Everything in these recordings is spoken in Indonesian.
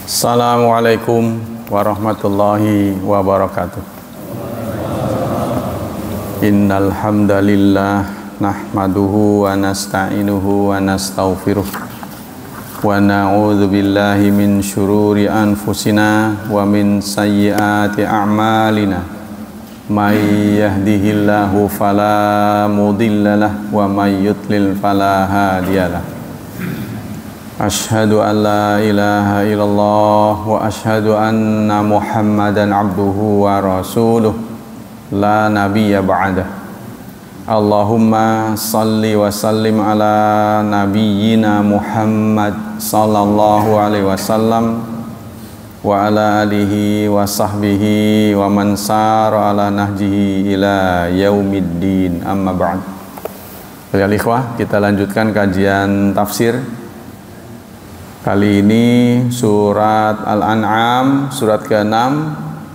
Assalamualaikum warahmatullahi wabarakatuh. Innal hamdalillah nahmaduhu wa nasta'inuhu wa nastaghfiruh wa na'udzu billahi min syururi anfusina wa min sayyiati a'malina. May yahdihillahu fala mudhillalah wa may yudlil fala hadiyalah. Ashhadu an la ilaha illallah wa ashhadu anna Muhammadan abduhu wa rasuluh la nabiyya ba'dah. Allahumma salli wa sallim ala nabiyyina Muhammad sallallahu alaihi wasallam wa ala alihi wa sahbihi wa man sara ala nahjihi ila yaumiddin, amma ba'd. Ya ikhwah, kita lanjutkan kajian tafsir. Kali ini surat Al-An'am, surat ke-6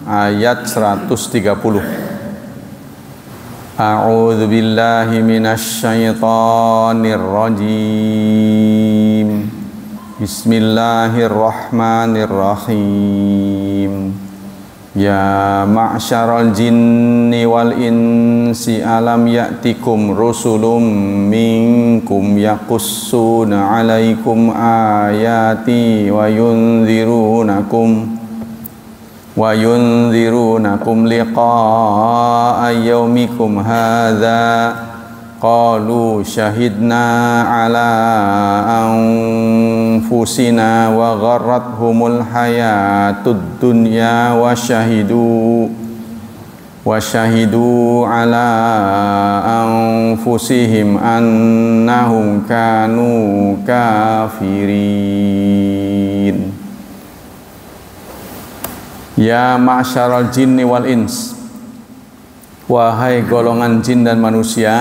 ayat 130. A'udzu billahi minasy syaithanir rajim. Bismillahirrahmanirrahim. Ya ma'syaral jinni wal insi alam ya'tikum rusulun minkum yaqussuna 'alaikum ayati wa yunzirunakum liqa'a yaumikum hadza qalu syahidna 'ala anfusina wa gharrathumul hayatud dunya wa syahidu 'ala anfusihim annahum kanu kafirin. Ya ma'syaral jinni wal ins, wahai golongan jin dan manusia,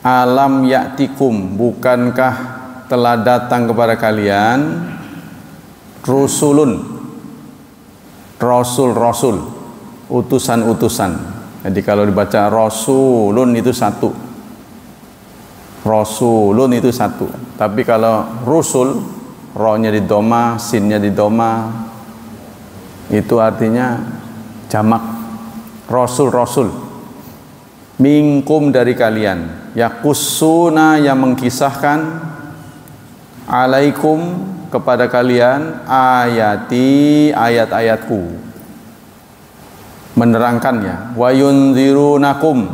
alam ya'tikum, bukankah telah datang kepada kalian rusulun, rasul-rasul, utusan-utusan. Jadi kalau dibaca rasulun itu satu, rasulun itu satu. Tapi kalau rusul, ro-nya di doma, sinnya di doma, itu artinya jamak, rasul-rasul. Minkum, dari kalian, yaqussuna, yang mengkisahkan, alaikum, kepada kalian, ayati, ayat-ayatku, menerangkannya, wa yunzirunakum,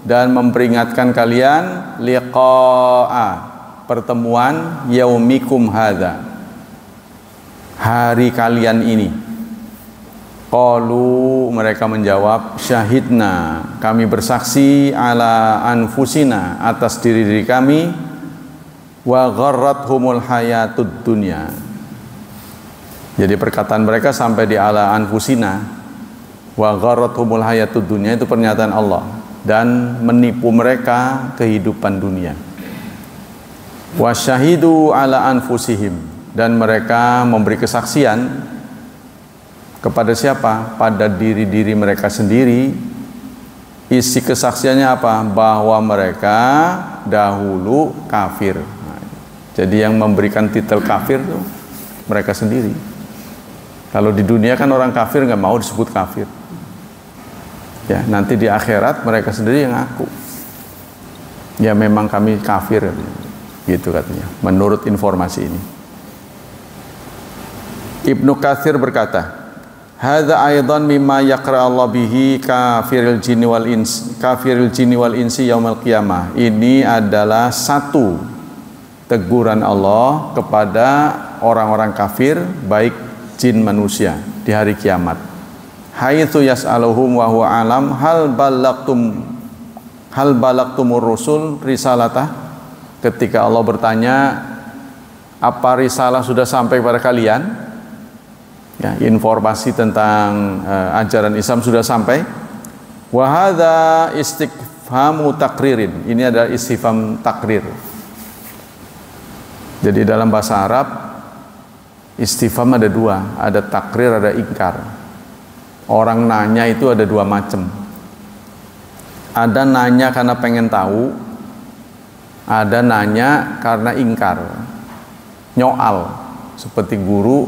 dan memperingatkan kalian, liqa'a, pertemuan, yaumikum hadza, hari kalian ini. Qalu, mereka menjawab, syahidna, kami bersaksi, ala anfusina, atas diri-diri kami, wa gharrathumul hayatud dunya. Jadi perkataan mereka sampai di ala anfusina, wa gharrathumul hayatud dunya, itu pernyataan Allah, dan menipu mereka kehidupan dunia. Wa syahidu ala anfusihim, dan mereka memberi kesaksian kepada siapa? Pada diri-diri mereka sendiri. Isi kesaksiannya apa? Bahwa mereka dahulu kafir. Nah, jadi yang memberikan titel kafir itu mereka sendiri. Kalau di dunia kan orang kafir nggak mau disebut kafir. Ya, nanti di akhirat mereka sendiri yang ngaku. Ya memang kami kafir, gitu katanya. Menurut informasi ini. Ibnu Katsir berkata, hadza aidan mimma yaqra Allah bihi kafiril jinni wal insi yaumil qiyamah. Ini adalah satu teguran Allah kepada orang-orang kafir, baik jin manusia, di hari kiamat. Haitsu yas'aluhum wa huwa alam hal balagtumur rusul risalatah. Ketika Allah bertanya, apa risalah sudah sampai pada kalian? Ya, informasi tentang ajaran Islam sudah sampai. Wa hadza istifhamu takririn. Ini adalah istifham takrir. Jadi dalam bahasa Arab istifham ada dua, ada takrir, ada ingkar. Orang nanya itu ada dua macam. Ada nanya karena pengen tahu, ada nanya karena ingkar, nyoal, seperti guru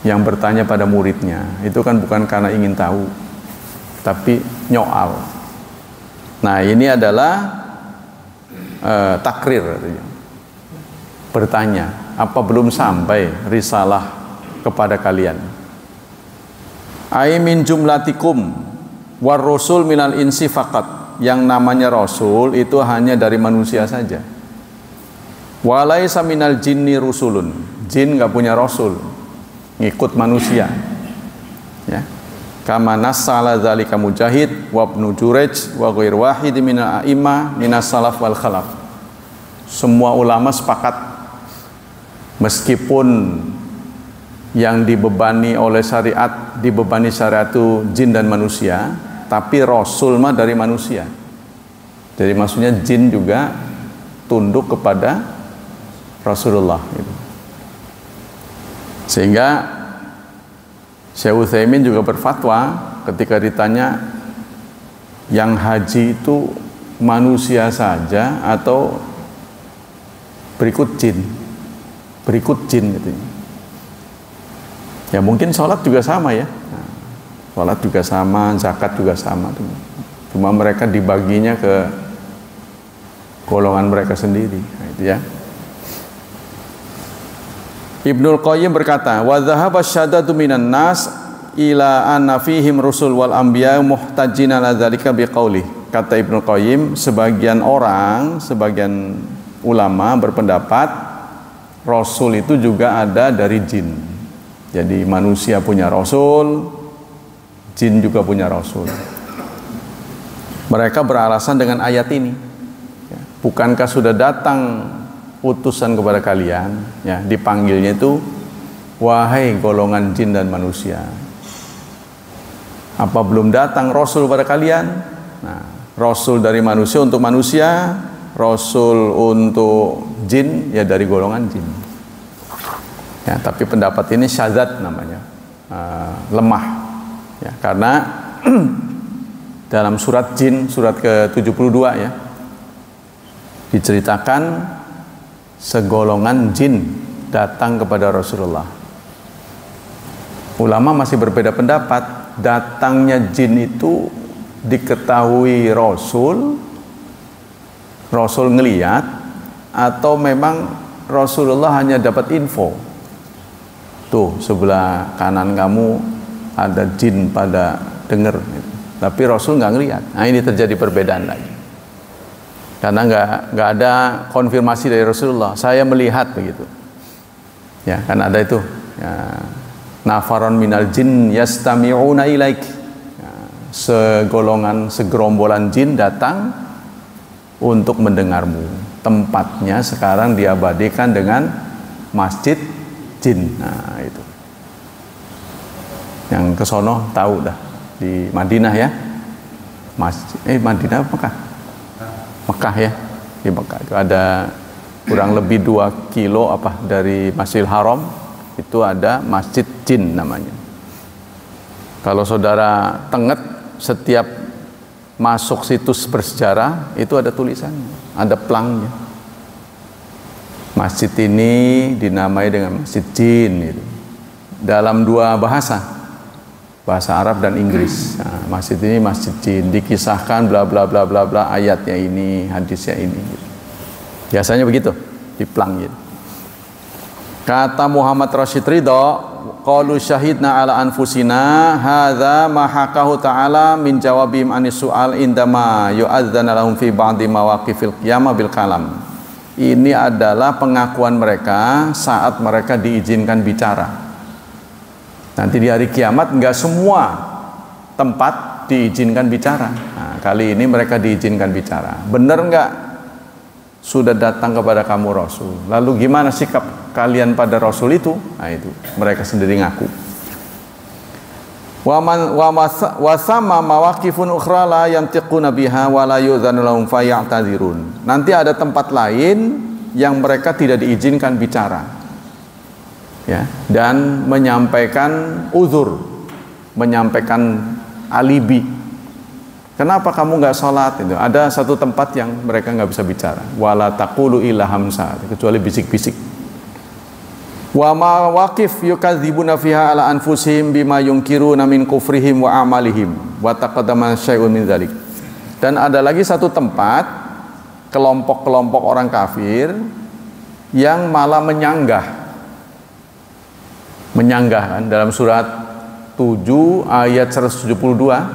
yang bertanya pada muridnya. Itu kan bukan karena ingin tahu, tapi nyoal. Nah, ini adalah takrir, bertanya, apa belum sampai risalah kepada kalian? Ai min jumlatikum war rasul minal insi faqat. Yang namanya rasul itu hanya dari manusia saja. Walaisa minal jinni rusulun. Jin nggak punya rasul, ngikut manusia. Ya. Kama nassala dzalika Mujahid wa Ibnu Jurayj wa ghair wahid minal a'immah minas salaf wal khalaf. Semua ulama sepakat, meskipun yang dibebani oleh syariat, dibebani syariat itu jin dan manusia, tapi rasul mah dari manusia. Jadi maksudnya jin juga tunduk kepada Rasulullah gitu. Sehingga Syekh Utsaimin juga berfatwa ketika ditanya, yang haji itu manusia saja atau berikut jin gitu. Ya mungkin sholat juga sama ya, sholat juga sama, zakat juga sama, cuma mereka dibaginya ke golongan mereka sendiri. Nah, itu ya. Ibnul Qayyim berkata, wa dhahaba syaddatu minan nas ila anna fihim rusul wal anbiya muhtajina la dzalika biqauli. Kata Ibnul Qayyim, sebagian orang, sebagian ulama berpendapat rasul itu juga ada dari jin. Jadi manusia punya rasul, jin juga punya rasul. Mereka beralasan dengan ayat ini. Bukankah sudah datang utusan kepada kalian, ya, dipanggilnya itu wahai golongan jin dan manusia. Apa belum datang rasul pada kalian? Nah, rasul dari manusia untuk manusia, rasul untuk jin ya dari golongan jin. Ya, tapi pendapat ini syadzat namanya, lemah. Ya, karena dalam surat jin, surat ke-72 ya, diceritakan segolongan jin datang kepada Rasulullah. Ulama masih berbeda pendapat, datangnya jin itu diketahui Rasul ngeliat, atau memang Rasulullah hanya dapat info. Tuh sebelah kanan kamu ada jin pada dengar, tapi Rasul nggak ngeliat. Nah, ini terjadi perbedaan lagi. Karena nggak ada konfirmasi dari Rasulullah, saya melihat begitu. Ya, kan ada itu. Ya, nafaron minal jin yastami'una ilaik. Ya, segerombolan jin datang untuk mendengarmu. Tempatnya sekarang diabadikan dengan masjid jin. Nah, itu. Yang kesono tahu dah, di Madinah ya. Madinah Mekah. Mekah ya, di Mekah itu ada kurang lebih 2 kilo dari Masjidil Haram, itu ada Masjid Jin namanya. Kalau saudara tenget, setiap masuk situs bersejarah itu ada tulisannya, ada plangnya. Masjid ini dinamai dengan Masjid Jin itu. Dalam 2 bahasa Arab dan Inggris. Nah, masjid ini masjid jin, dikisahkan bla bla bla bla bla, ayatnya ini, hadisnya ini. Biasanya begitu, diplang gitu. Kata Muhammad Rashid Ridho, qalu syahidna ala anfusina hadza ma hakahu ta'ala min jawabihim anis su'al indama yu'adzana lahum fi ba'di mawaqifil qiyamah bil kalam. Ini adalah pengakuan mereka saat mereka diizinkan bicara. Nanti di hari kiamat nggak semua tempat diizinkan bicara. Nah, kali ini mereka diizinkan bicara. Benar nggak sudah datang kepada kamu Rasul? Lalu gimana sikap kalian pada Rasul itu? Nah, itu mereka sendiri ngaku. Wa sama mawaqifun ukhra la yantiquna biha wa la yu'dzanu lahum faya'tadzirun. Nanti ada tempat lain yang mereka tidak diizinkan bicara. Ya, dan menyampaikan uzur, menyampaikan alibi. Kenapa kamu nggak sholat? Itu ada satu tempat yang mereka nggak bisa bicara. Wala taqulu illa hamsa, kecuali bisik-bisik. Wa mawaqif yukadzibuna fiha ala anfusihim bima yunkiruna min kufrihim wa amalihim wa taqaddama syai'un min dzalik. Dan ada lagi satu tempat kelompok-kelompok orang kafir yang malah menyanggah kan, dalam surat 7 ayat 172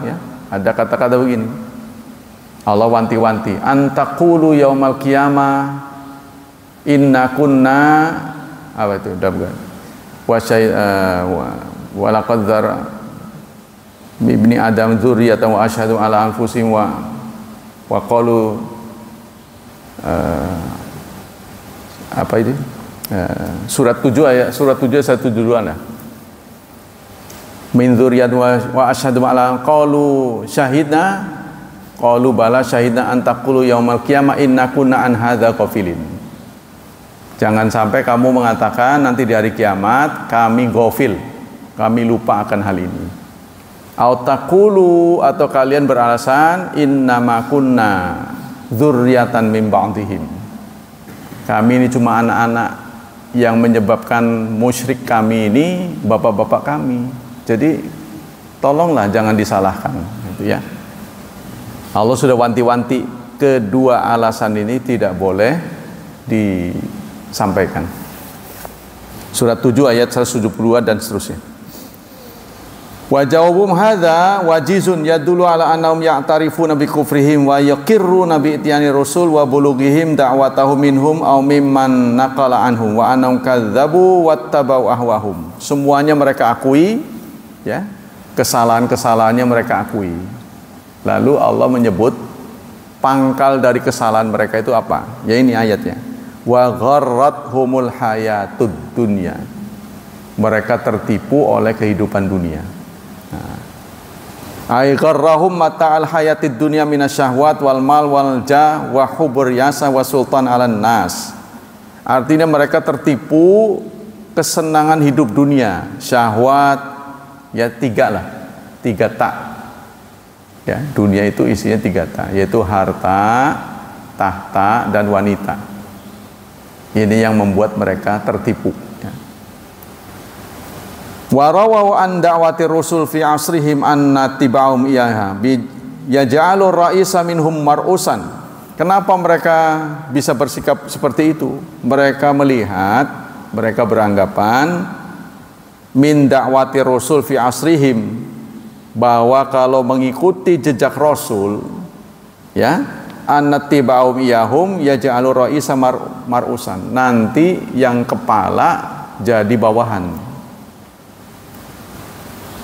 ya, ada kata-kata begini. Allah wanti-wanti, antaqulu yaumal qiyamah inna kunna apa itu? Udah bukan. Wa laqad dzara ibni adam dzurriyyatan wa asyhadu ala anfusihim wa qalu apa itu? Surat 7 ayat 172 lah. Min dzurriyyat wa asyhadu ala qalu syahidna qalu bala syahidna an taqulu yaumal qiyamah inna kunna an hadza ghafilin. Jangan sampai kamu mengatakan nanti di hari kiamat kami ghafil, kami lupa akan hal ini. Au taqulu, atau kalian beralasan innama kunna dzurriyyatan min ba'dihim. Kami ini cuma anak-anak yang menyebabkan musyrik kami ini bapak-bapak kami. Jadi tolonglah jangan disalahkan, gitu ya. Allah sudah wanti-wanti, kedua alasan ini tidak boleh disampaikan. Surat 7 ayat 172 dan seterusnya. Wa jawabum hadza wajizun yadullu ala annahum ya'tarifuna bi kufrihim wa yaqirruna bi ityani rasul wa bulughihim da'watahum minhum aw mimman naqala anhum wa annahum kadzdzabu wattaba'u ahwahum. Semuanya mereka akui, ya. Kesalahan-kesalahannya mereka akui. Lalu Allah menyebut pangkal dari kesalahan mereka itu apa? Ya ini ayatnya. Wa gharrathumul hayatud dunya. Mereka tertipu oleh kehidupan dunia. Ay gharrahum mata'al hayatid dunya minasyahwat wal mal wal jah wa hubur yasa wa sultan 'alan nas. Artinya mereka tertipu kesenangan hidup dunia, syahwat, ya tiga tak. Ya, dunia itu isinya 3 tak, yaitu harta, tahta, dan wanita. Ini yang membuat mereka tertipu. Wa rawahu an da'wati rusul fi asrihim anna tiba'um iyaha bi yaj'alur ra'isa minhum mar'usan. Kenapa mereka bisa bersikap seperti itu? Mereka melihat, mereka beranggapan min da'wati rusul fi asrihim, bahwa kalau mengikuti jejak Rasul, ya, annatiba'um iyahum yaj'alur ra'isa mar'usan, nanti yang kepala jadi bawahan.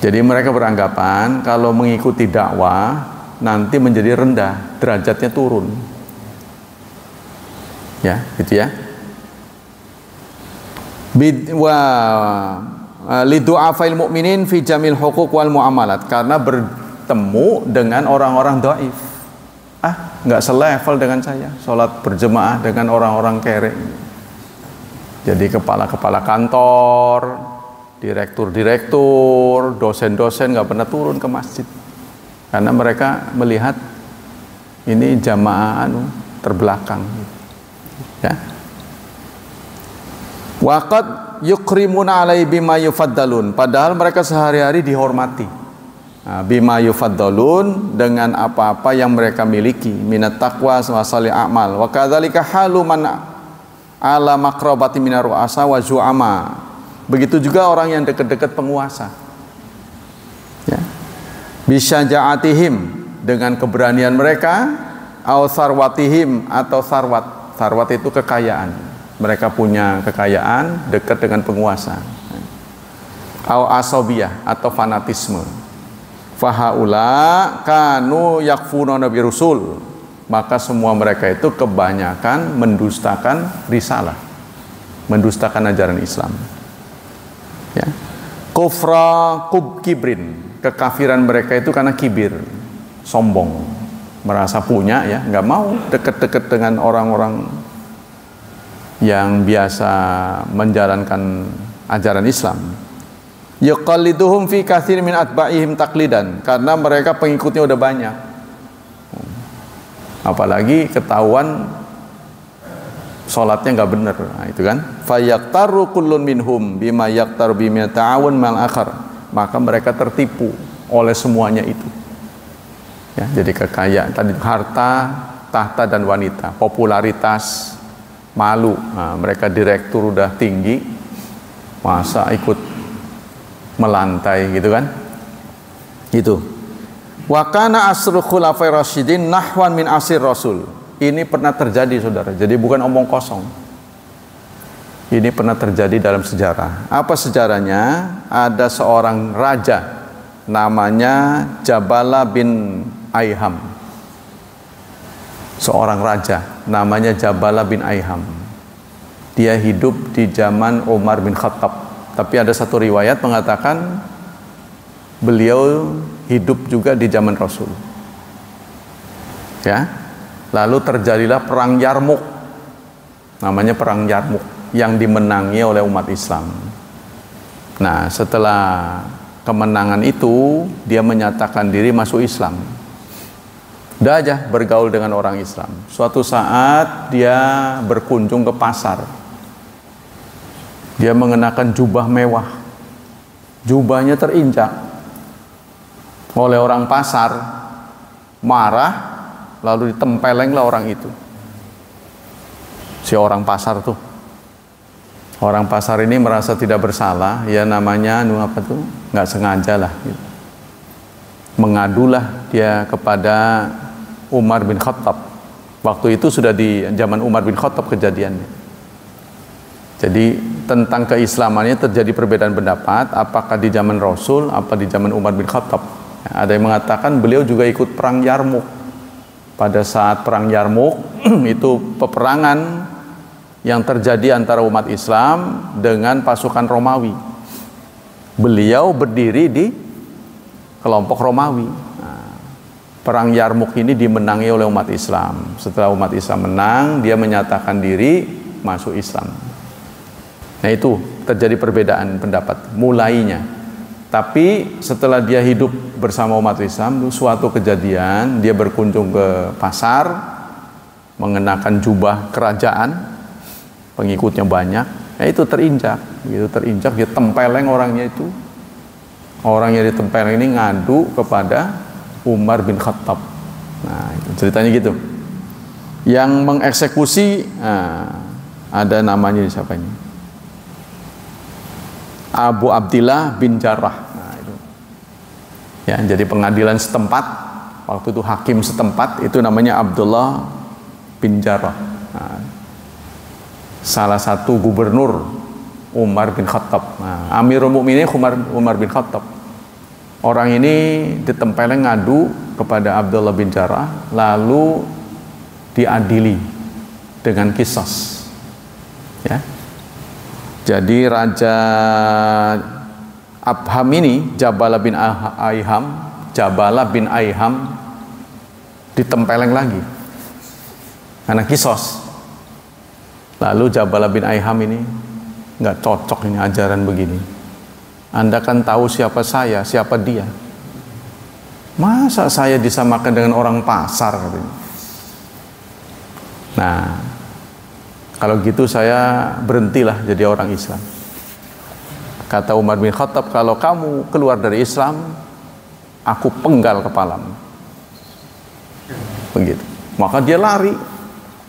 Jadi mereka beranggapan kalau mengikuti dakwah nanti menjadi rendah, derajatnya turun. Ya, gitu ya. Lidu'afail mu'minin fi jamil huquq wal muamalat, karena bertemu dengan orang-orang dhaif. Nggak selevel dengan saya, sholat berjemaah dengan orang-orang kere. Jadi kepala-kepala kantor, direktur-direktur, dosen-dosen nggak pernah turun ke masjid, karena mereka melihat ini jamaah terbelakang. Ya. Waqad yukrimuna alai bima yufaddalun, padahal mereka sehari-hari dihormati. Bima yufaddalun, dengan apa-apa yang mereka miliki, minat taqwa wa salih a'mal. Wa kadzalika halu man ala maqrabati minar ru'asa wa zu'ama. Begitu juga orang yang dekat-dekat penguasa. Ya. Bisyaja'atihim, dengan keberanian mereka, au sarwatihim, atau sarwat. Sarwat itu kekayaan. Mereka punya kekayaan, dekat dengan penguasa. Au asobiyah, atau fanatisme. Fahaula kanu yakfununa bi rusul. Maka semua mereka itu kebanyakan mendustakan risalah, mendustakan ajaran Islam. Ya. Kufra kibrin, kekafiran mereka itu karena kibir, sombong, merasa punya, ya, nggak mau dekat-dekat dengan orang-orang yang biasa menjalankan ajaran Islam. Yuqalliduhum fi katsir min atba'ihim taqlidan, karena mereka pengikutnya udah banyak. Apalagi ketahuan sholatnya nggak benar. Nah, itu kan. Fayaqtaru kullun minhum bima yaqtaru bima ta'awun mal akhar. Maka mereka tertipu oleh semuanya itu. Ya, jadi kekayaan tadi, harta, tahta dan wanita, popularitas, malu. Nah, mereka direktur udah tinggi, masa ikut melantai gitu kan? Itu. Wa kana asru khulafai rasyidin nahwan min asir rasul. Ini pernah terjadi, saudara. Jadi bukan omong kosong. Ini pernah terjadi dalam sejarah. Apa sejarahnya? Ada seorang raja namanya Jabala bin Aiham. Seorang raja namanya Jabala bin Aiham. Dia hidup di zaman Umar bin Khattab. Tapi ada satu riwayat mengatakan beliau hidup juga di zaman Rasul. Ya. Lalu terjadilah perang Yarmuk. Namanya perang Yarmuk yang dimenangi oleh umat Islam. Nah, setelah kemenangan itu dia menyatakan diri masuk Islam. Udah aja bergaul dengan orang Islam. Suatu saat dia berkunjung ke pasar. Dia mengenakan jubah mewah. Jubahnya terinjak oleh orang pasar, marah, lalu ditempelenglah orang itu. Si orang pasar tuh. Orang pasar ini merasa tidak bersalah, ya namanya apa tuh? Nggak sengaja lah. Gitu. Mengadulah dia kepada Umar bin Khattab. Waktu itu sudah di zaman Umar bin Khattab kejadiannya. Jadi tentang keislamannya terjadi perbedaan pendapat, apakah di zaman Rasul, apa di zaman Umar bin Khattab. Ada yang mengatakan beliau juga ikut perang Yarmuk. Pada saat perang Yarmuk itu peperangan yang terjadi antara umat Islam dengan pasukan Romawi. Beliau berdiri di kelompok Romawi. Nah, perang Yarmuk ini dimenangi oleh umat Islam. Setelah umat Islam menang, dia menyatakan diri masuk Islam. Nah, itu terjadi perbedaan pendapat mulainya. Tapi setelah dia hidup bersama umat Islam, suatu kejadian dia berkunjung ke pasar mengenakan jubah kerajaan, pengikutnya banyak. Nah, itu terinjak, gitu terinjak, dia tempeleng orangnya itu. Orang yang ditempeleng ini ngadu kepada Umar bin Khattab. Nah, itu ceritanya gitu. Yang mengeksekusi, ada namanya siapa ini? Abu Abdillah bin Jarrah. Nah, itu. Ya, jadi pengadilan setempat, waktu itu hakim setempat itu namanya Abdullah bin Jarrah. Nah, salah satu gubernur Umar bin Khattab. Nah, Amirul Mukminin Umar bin Khattab. Orang ini ditempeleng ngadu kepada Abdullah bin Jarrah, lalu diadili dengan qisas. Ya. Jadi Raja Abham ini, Jabala bin Aiham ditempeleng lagi karena kisos. Lalu Jabala bin Aiham ini nggak cocok ini ajaran begini. Anda kan tahu siapa saya, siapa dia. Masa saya disamakan dengan orang pasar katanya. Nah, kalau gitu saya berhentilah jadi orang Islam. Kata Umar bin Khattab, kalau kamu keluar dari Islam, aku penggal kepalamu. Begitu. Maka dia lari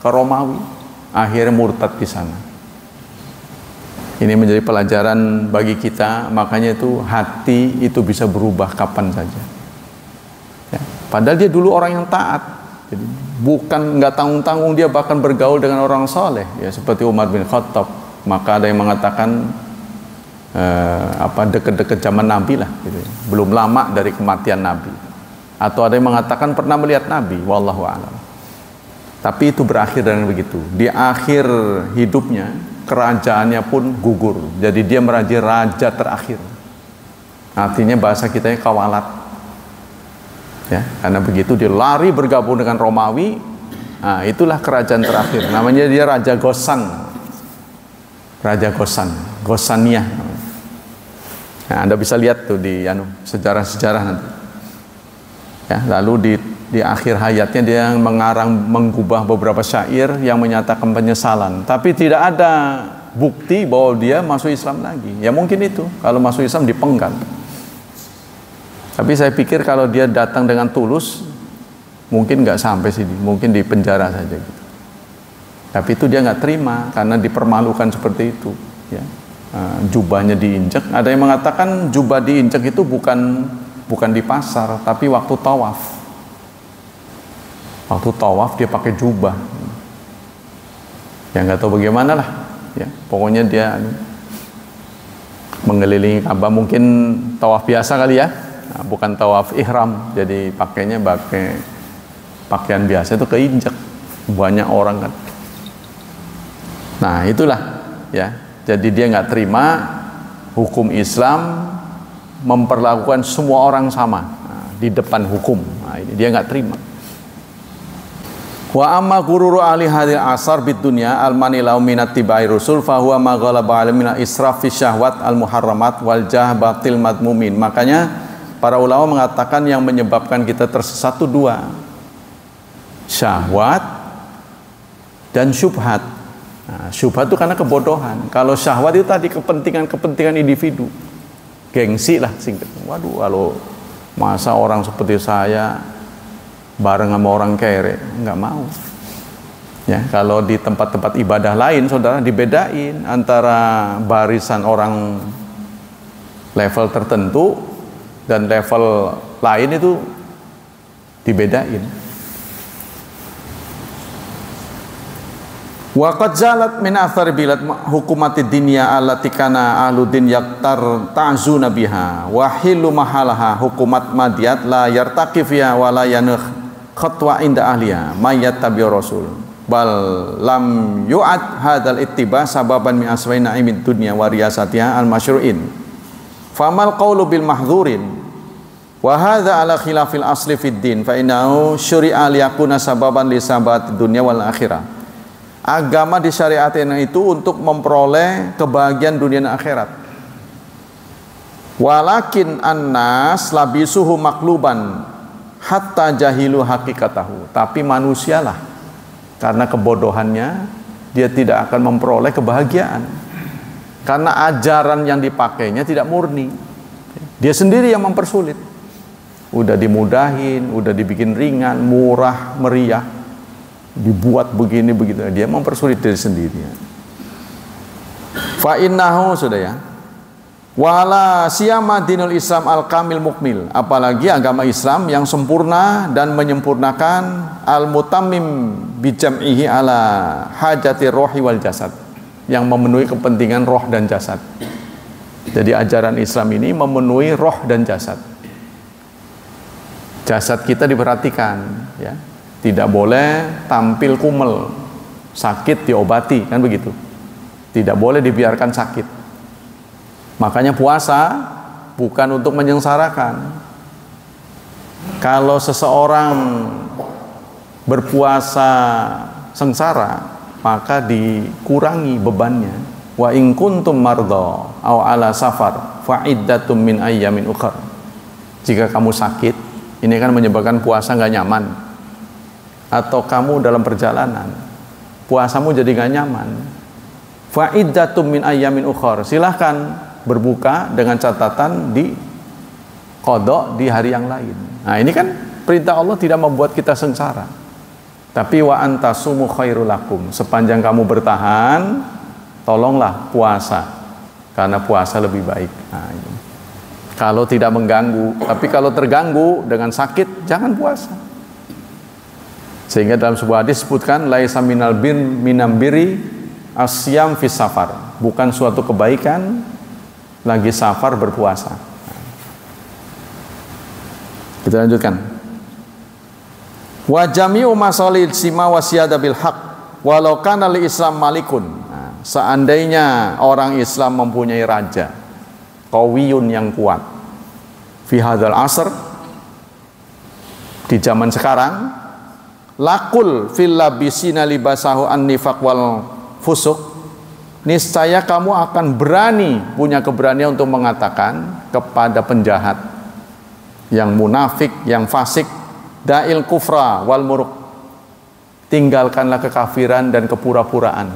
ke Romawi, akhirnya murtad di sana. Ini menjadi pelajaran bagi kita, makanya itu hati itu bisa berubah kapan saja. Ya. Padahal dia dulu orang yang taat. Jadi bukan nggak tanggung-tanggung dia bahkan bergaul dengan orang soleh, ya seperti Umar bin Khattab. Maka ada yang mengatakan deket-deket zaman Nabi lah, gitu. Belum lama dari kematian Nabi. Atau ada yang mengatakan pernah melihat Nabi, wallahu a'lam. Tapi itu berakhir dengan begitu. Di akhir hidupnya kerajaannya pun gugur. Jadi dia menjadi raja terakhir. Artinya bahasa kita kawalat. Ya, karena begitu dia lari bergabung dengan Romawi. Nah, itulah kerajaan terakhir. Namanya dia Raja Ghassan. Raja Ghassan, Ghassaniyah. Nah, Anda bisa lihat tuh di sejarah-sejarah nanti. Ya, lalu di akhir hayatnya dia menggubah beberapa syair yang menyatakan penyesalan, tapi tidak ada bukti bahwa dia masuk Islam lagi. Ya mungkin itu kalau masuk Islam dipenggal. Tapi saya pikir kalau dia datang dengan tulus, mungkin nggak sampai sini, mungkin di penjara saja gitu. Tapi itu dia nggak terima karena dipermalukan seperti itu. Ya. Jubahnya diinjak. Ada yang mengatakan jubah diinjak itu bukan di pasar, tapi waktu tawaf. Waktu tawaf dia pakai jubah. Ya nggak tahu bagaimana lah. Ya, pokoknya dia mengelilingi Ka'bah, mungkin tawaf biasa kali ya. Nah, bukan tawaf ihram, jadi pakainya pakai pakaian biasa, itu keinjak banyak orang kan. Nah itulah ya, jadi dia nggak terima hukum Islam memperlakukan semua orang sama di depan hukum. Nah, ini dia nggak terima. Wa amma gururu ahli hadil asar bid dunya al-manilau minat tibai rusul fa huwa ma ghalaba alamina israf fi syahwat al-muharramat wal jahbatil madmumin. Makanya para ulama mengatakan yang menyebabkan kita tersesat itu dua, syahwat dan syubhat. Nah, syubhat itu karena kebodohan. Kalau syahwat itu tadi kepentingan individu, gengsi lah singkat. Waduh, kalau masa orang seperti saya bareng sama orang kere, nggak mau. Ya, kalau di tempat-tempat ibadah lain, saudara, dibedain antara barisan orang level tertentu dan level lain, itu dibedain. Wa qad zalat min athar bilad hukumati dunya allati kana ahluddin yaktar ta'zuna biha wa hilu mahalaha hukumat madiyat la yartaqi fiha wa la yanuh khatwa inda ahliha mayat tabi rasul bal lam yu'ad hadzal ittiba sababan min aswai na'imid dunya wa riyasatiha al masyru'in famal qawlu bil mahdhurin wa hadza ala khilafil asli fid din fa innahu syuri'a liyakuna sababan li sabatid dunya wal akhirah. Agama disyariatkan itu untuk memperoleh kebahagiaan dunia dan akhirat. Walakin annas labisuhu makluban hatta jahilu hakikatahu. Tapi manusialah karena kebodohannya dia tidak akan memperoleh kebahagiaan. Karena ajaran yang dipakainya tidak murni. Dia sendiri yang mempersulit. Udah dimudahin, udah dibikin ringan, murah, meriah, dibuat begini begitu, dia mempersulit diri sendiri. Fa innahu, sudah ya, wala siyama dinul Islam al kamil mukmil, apalagi agama Islam yang sempurna dan menyempurnakan al mutammim bijam'ihi ala hajati rohi wal jasad, yang memenuhi kepentingan roh dan jasad. Jadi ajaran Islam ini memenuhi roh dan jasad. Jasad kita diperhatikan, ya. Tidak boleh tampil kumel, sakit diobati, kan begitu. Tidak boleh dibiarkan sakit. Makanya puasa bukan untuk menyengsarakan. Kalau seseorang berpuasa sengsara, maka dikurangi bebannya. Wa in kuntum mardha aw ala safar fa iddatum min ayyamin ukhra. Jika kamu sakit, ini kan menyebabkan puasa nggak nyaman. Atau kamu dalam perjalanan, puasamu jadi gak nyaman, fa'iddatum min ayyamin ukhar, silahkan berbuka dengan catatan di qada di hari yang lain. Nah ini kan perintah Allah tidak membuat kita sengsara. Tapi wa antasumu khairul lakum, sepanjang kamu bertahan, tolonglah puasa, karena puasa lebih baik. Nah, ini. Kalau tidak mengganggu, tapi kalau terganggu dengan sakit, jangan puasa. Sehingga dalam sebuah hadis disebutkan laisa minal bir minam biri asyam fis safar, bukan suatu kebaikan lagi safar berpuasa. Kita lanjutkan. Wa jami'u masalil sima wasiyada bil haq walau kana li Islam malikun. Nah, seandainya orang Islam mempunyai raja qawiyun yang kuat fi hadzal asr, di zaman sekarang, lakul fil labisina libasahu an-nifaq wal fusuk, niscaya kamu akan berani, punya keberanian untuk mengatakan kepada penjahat, yang munafik, yang fasik, da'il kufra wal muruk. Tinggalkanlah kekafiran dan kepura-puraan.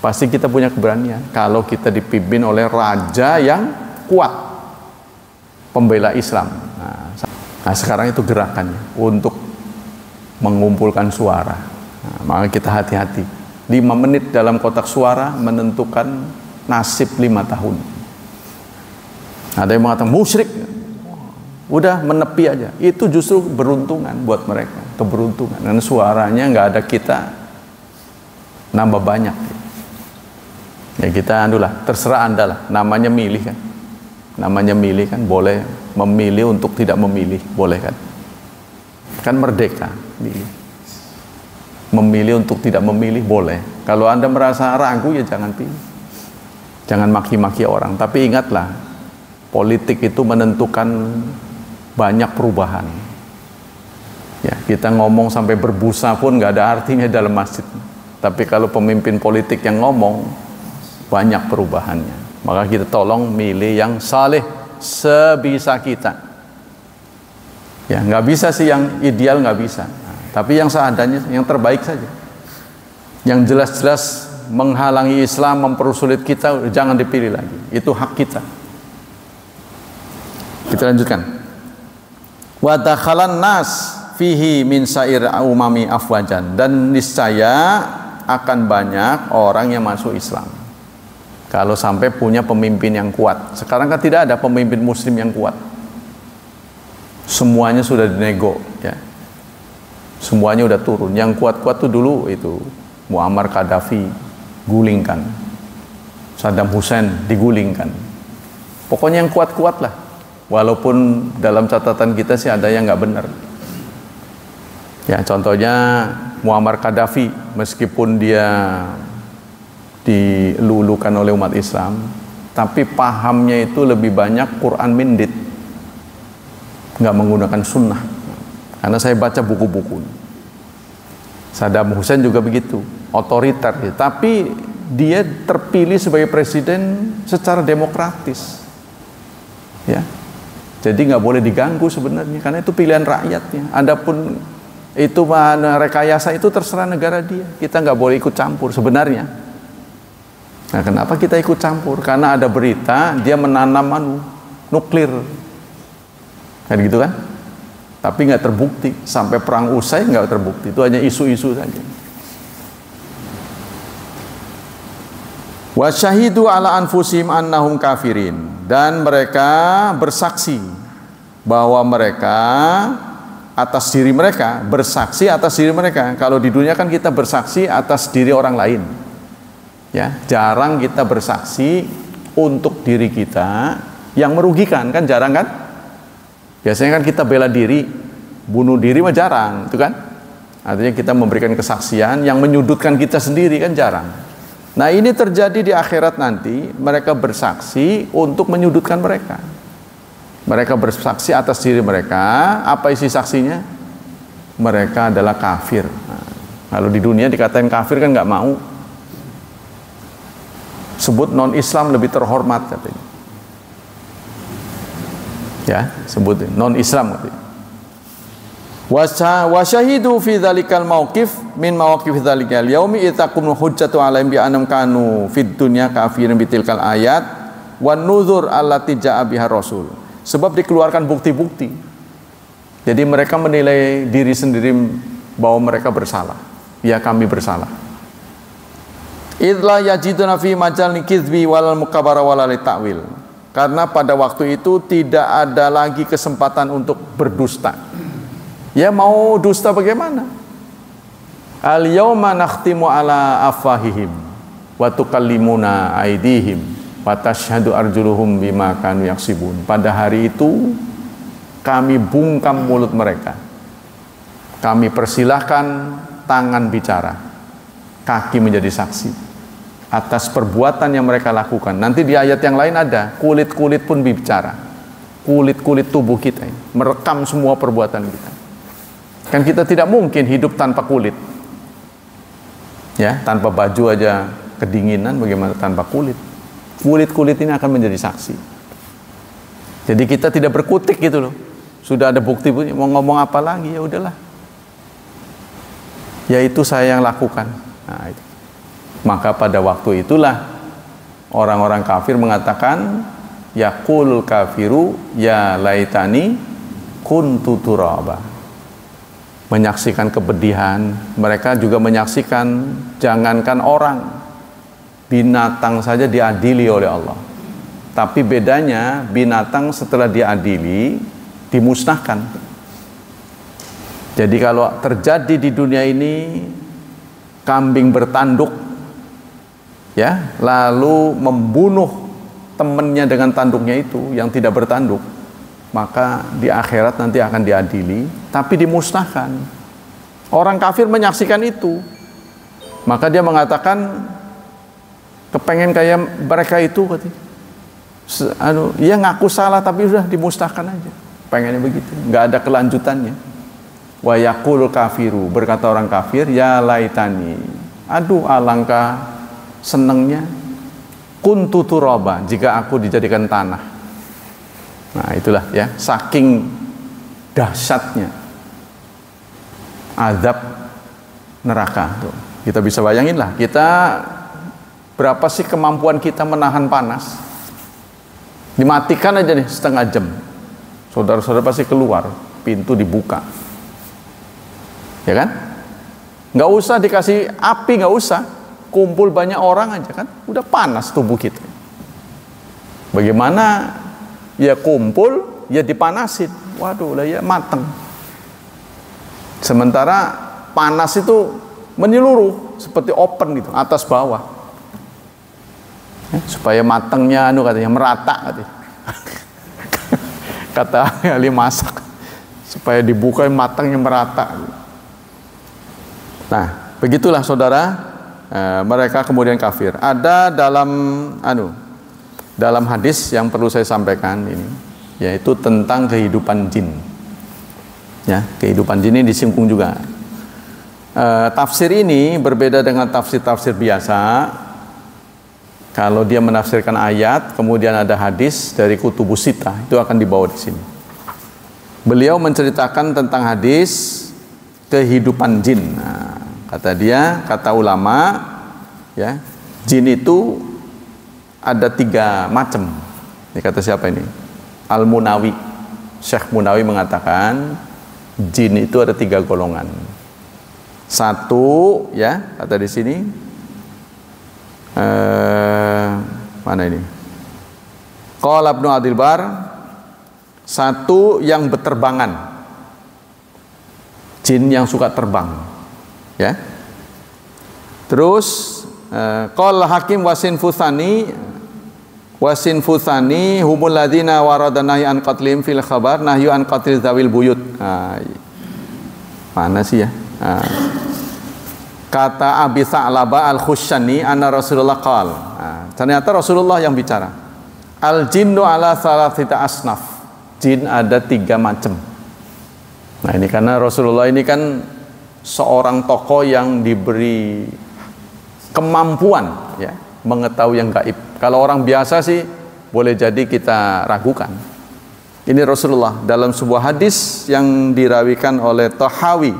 Pasti kita punya keberanian kalau kita dipimpin oleh raja yang kuat, pembela Islam. Nah sekarang itu gerakannya untuk mengumpulkan suara. Nah, maka kita hati-hati. 5 menit dalam kotak suara menentukan nasib 5 tahun. Ada yang mengatakan musyrik, udah menepi aja. Itu justru beruntungan buat mereka, keberuntungan. Dan suaranya nggak ada kita, nambah banyak. Ya kita terserah Anda lah. Namanya milih kan. Namanya milih kan, boleh memilih untuk tidak memilih, boleh kan? Kan merdeka, milih. Memilih untuk tidak memilih boleh. Kalau Anda merasa ragu ya jangan pilih. Jangan maki-maki orang. Tapi ingatlah, politik itu menentukan banyak perubahan. Ya, kita ngomong sampai berbusa pun nggak ada artinya dalam masjid. Tapi kalau pemimpin politik yang ngomong, banyak perubahannya. Maka kita tolong milih yang saleh sebisa kita. Ya, nggak bisa sih yang ideal, nggak bisa. Tapi yang seadanya, yang terbaik saja. Yang jelas-jelas menghalangi Islam, mempersulit kita, jangan dipilih lagi. Itu hak kita. Kita lanjutkan. Wa dakhalan nas fihi min sair umami afwajan, dan niscaya akan banyak orang yang masuk Islam kalau sampai punya pemimpin yang kuat. Sekarang kan tidak ada pemimpin muslim yang kuat. Semuanya sudah dinego, ya. Semuanya udah turun. Yang kuat-kuat tuh dulu itu Muammar Gaddafi gulingkan, Saddam Hussein digulingkan. Pokoknya yang kuat-kuat lah. Walaupun dalam catatan kita sih ada yang nggak benar. Ya contohnya Muammar Gaddafi, meskipun dia dilulukan oleh umat Islam, tapi pahamnya itu lebih banyak Quran mindit, nggak menggunakan sunnah. Karena saya baca buku-buku. Saddam Hussein juga begitu, otoriter, tapi dia terpilih sebagai presiden secara demokratis. Ya, jadi nggak boleh diganggu sebenarnya, karena itu pilihan rakyatnya. Adapun itu rekayasa itu terserah negara dia. Kita nggak boleh ikut campur sebenarnya. Nah, kenapa kita ikut campur? Karena ada berita dia menanam nuklir, kayak gitu kan? Tapi nggak terbukti, sampai perang usai nggak terbukti. Itu hanya isu-isu saja. Wa syahidu ala anfusihim annahum kafirin, dan mereka bersaksi bahwa mereka atas diri mereka, bersaksi atas diri mereka. Kalau di dunia kan kita bersaksi atas diri orang lain. Ya, jarang kita bersaksi untuk diri kita yang merugikan, kan jarang kan? Biasanya kan kita bela diri, bunuh diri mah jarang, itu kan? Artinya kita memberikan kesaksian yang menyudutkan kita sendiri, kan jarang. Nah ini terjadi di akhirat nanti, mereka bersaksi untuk menyudutkan mereka. Mereka bersaksi atas diri mereka. Apa isi saksinya? Mereka adalah kafir. Nah, kalau di dunia dikatain kafir kan nggak mau. Sebut non Islam lebih terhormat katanya. Ya, sebutin non Islam katanya. Wa syahidu fi dzalikal mauqif min mawaqif dzalikal yaumi itakum hujjatu alaihim bi annam kanu fid dunya kafirin bitilkal ayat wan nuzur allati ja'a biha rasul. Sebab dikeluarkan bukti-bukti. Jadi mereka menilai diri sendiri bahwa mereka bersalah. Ya, kami bersalah. Idla yajiduna fi majal nikizbi wal mukabara wal ta'wil. Karena pada waktu itu tidak ada lagi kesempatan untuk berdusta. Ya mau dusta bagaimana? Al yauma nakhtimu ala afahihim wa tukallimuna aydihim wa tashhadu arjuluhum bima kanu yaksibun. Pada hari itu kami bungkam mulut mereka. Kami persilahkan tangan bicara, kaki menjadi saksi atas perbuatan yang mereka lakukan. Nanti di ayat yang lain ada kulit-kulit pun bicara. Kulit-kulit tubuh kita merekam semua perbuatan kita. Kan kita tidak mungkin hidup tanpa kulit. Ya, tanpa baju aja kedinginan, bagaimana tanpa kulit? Kulit-kulit ini akan menjadi saksi. Jadi kita tidak berkutik gitu loh. Sudah ada bukti, mau ngomong apa lagi, ya udahlah. Ya itu saya yang lakukan. Nah, itu. Maka pada waktu itulah orang-orang kafir mengatakan, yaqul kafiru ya laitani kuntu turaba. Menyaksikan kepedihan, mereka juga menyaksikan jangankan orang, binatang saja diadili oleh Allah. Tapi bedanya binatang setelah diadili dimusnahkan. Jadi kalau terjadi di dunia ini kambing bertanduk, ya, lalu membunuh temannya dengan tanduknya itu yang tidak bertanduk, maka di akhirat nanti akan diadili, tapi dimusnahkan. Orang kafir menyaksikan itu, maka dia mengatakan kepengen kayak mereka itu, ya ngaku salah tapi sudah dimusnahkan aja, pengennya begitu, nggak ada kelanjutannya. Wa yaqul kafiru, berkata orang kafir, ya laitani, aduh alangkah senangnya kuntu turaba, jika aku dijadikan tanah. Nah itulah ya, saking dahsyatnya azab neraka tuh. Kita bisa bayangin lah, kita berapa sih kemampuan kita menahan panas? Dimatikan aja nih setengah jam, saudara-saudara pasti keluar, pintu dibuka, ya kan? Nggak usah dikasih api, nggak usah, kumpul banyak orang aja kan, udah panas tubuh kita. Bagaimana ya kumpul, ya dipanasin, waduh lah ya mateng. Sementara panas itu menyeluruh seperti open gitu, atas bawah, ya, supaya matengnya katanya merata katanya. Kata ahli masak, supaya dibuka matangnya merata. Nah begitulah saudara, mereka kemudian kafir. Ada dalam hadis yang perlu saya sampaikan ini, yaitu tentang kehidupan jin. Ya, kehidupan jin ini disinggung juga. Tafsir ini berbeda dengan tafsir-tafsir biasa. Kalau dia menafsirkan ayat, kemudian ada hadis dari Kutubus Sittah, itu akan dibawa di sini. Beliau menceritakan tentang hadis kehidupan jin. Nah, kata ulama, ya, jin itu ada 3 macam. Ini kata siapa ini? Al-Munawi. Syekh Munawi mengatakan jin itu ada 3 golongan. Satu, ya, kata di sini, mana ini? Qala Ibnu Abdul Bar, satu yang berterbangan, jin yang suka terbang, ya. Terus qala Hakim wasin futsani humul ladzina warada nahyu an qatlim fil khabar nahyu an qatlil zawil buyut. Mana sih ya? Kata Abi Sa'labah Al-Khushani anna Rasulullah qala. Ternyata Rasulullah yang bicara. Al jinnu ala salasita asnaf. Jin ada 3 macam. Nah ini karena Rasulullah ini kan seorang tokoh yang diberi kemampuan, ya, mengetahui yang gaib. Kalau orang biasa sih boleh jadi kita ragukan. Ini Rasulullah dalam sebuah hadis yang dirawikan oleh Tahawi,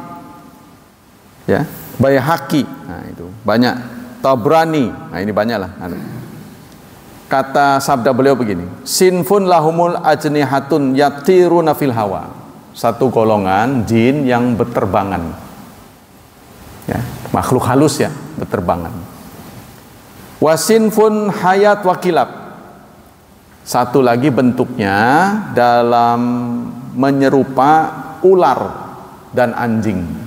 ya, Baihaqi, nah itu banyak, Tabrani, nah ini banyak lah. Kata sabda beliau begini, sinfun lahumul ajnihatun yatiruna fil hawa. Satu golongan jin yang berterbangan, ya, makhluk halus ya, berterbangan. Wasinfun hayat wakilab. Satu lagi bentuknya dalam menyerupa ular dan anjing.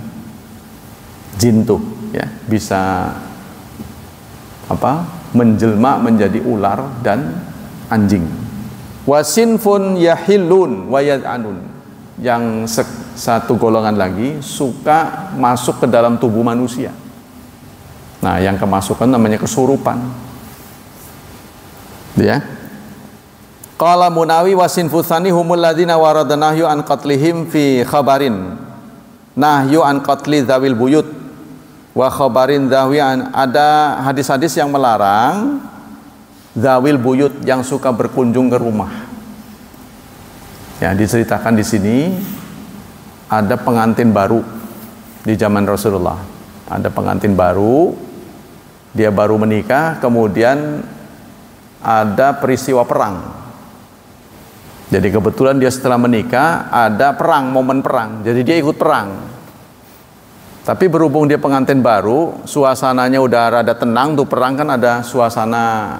Jin tuh, ya, bisa menjelma menjadi ular dan anjing. Wasinfun yahillun wayad'anun. Yang satu golongan lagi suka masuk ke dalam tubuh manusia. Nah, yang kemasukan namanya kesurupan. Ya. Qala Munawi wasin futsani humul ladzina warada nahyu an qatlihim fi khabarin. Nahyu an qatli zawil buyut wa khabarin zawian. Ada hadis-hadis yang melarang zawil buyut, yang suka berkunjung ke rumah. Ya, diceritakan di sini ada pengantin baru di zaman Rasulullah. Ada pengantin baru, dia baru menikah, kemudian ada peristiwa perang. Jadi kebetulan dia setelah menikah ada perang, momen perang. Jadi dia ikut perang. Tapi berhubung dia pengantin baru, suasananya udah rada tenang tuh, perang kan ada suasana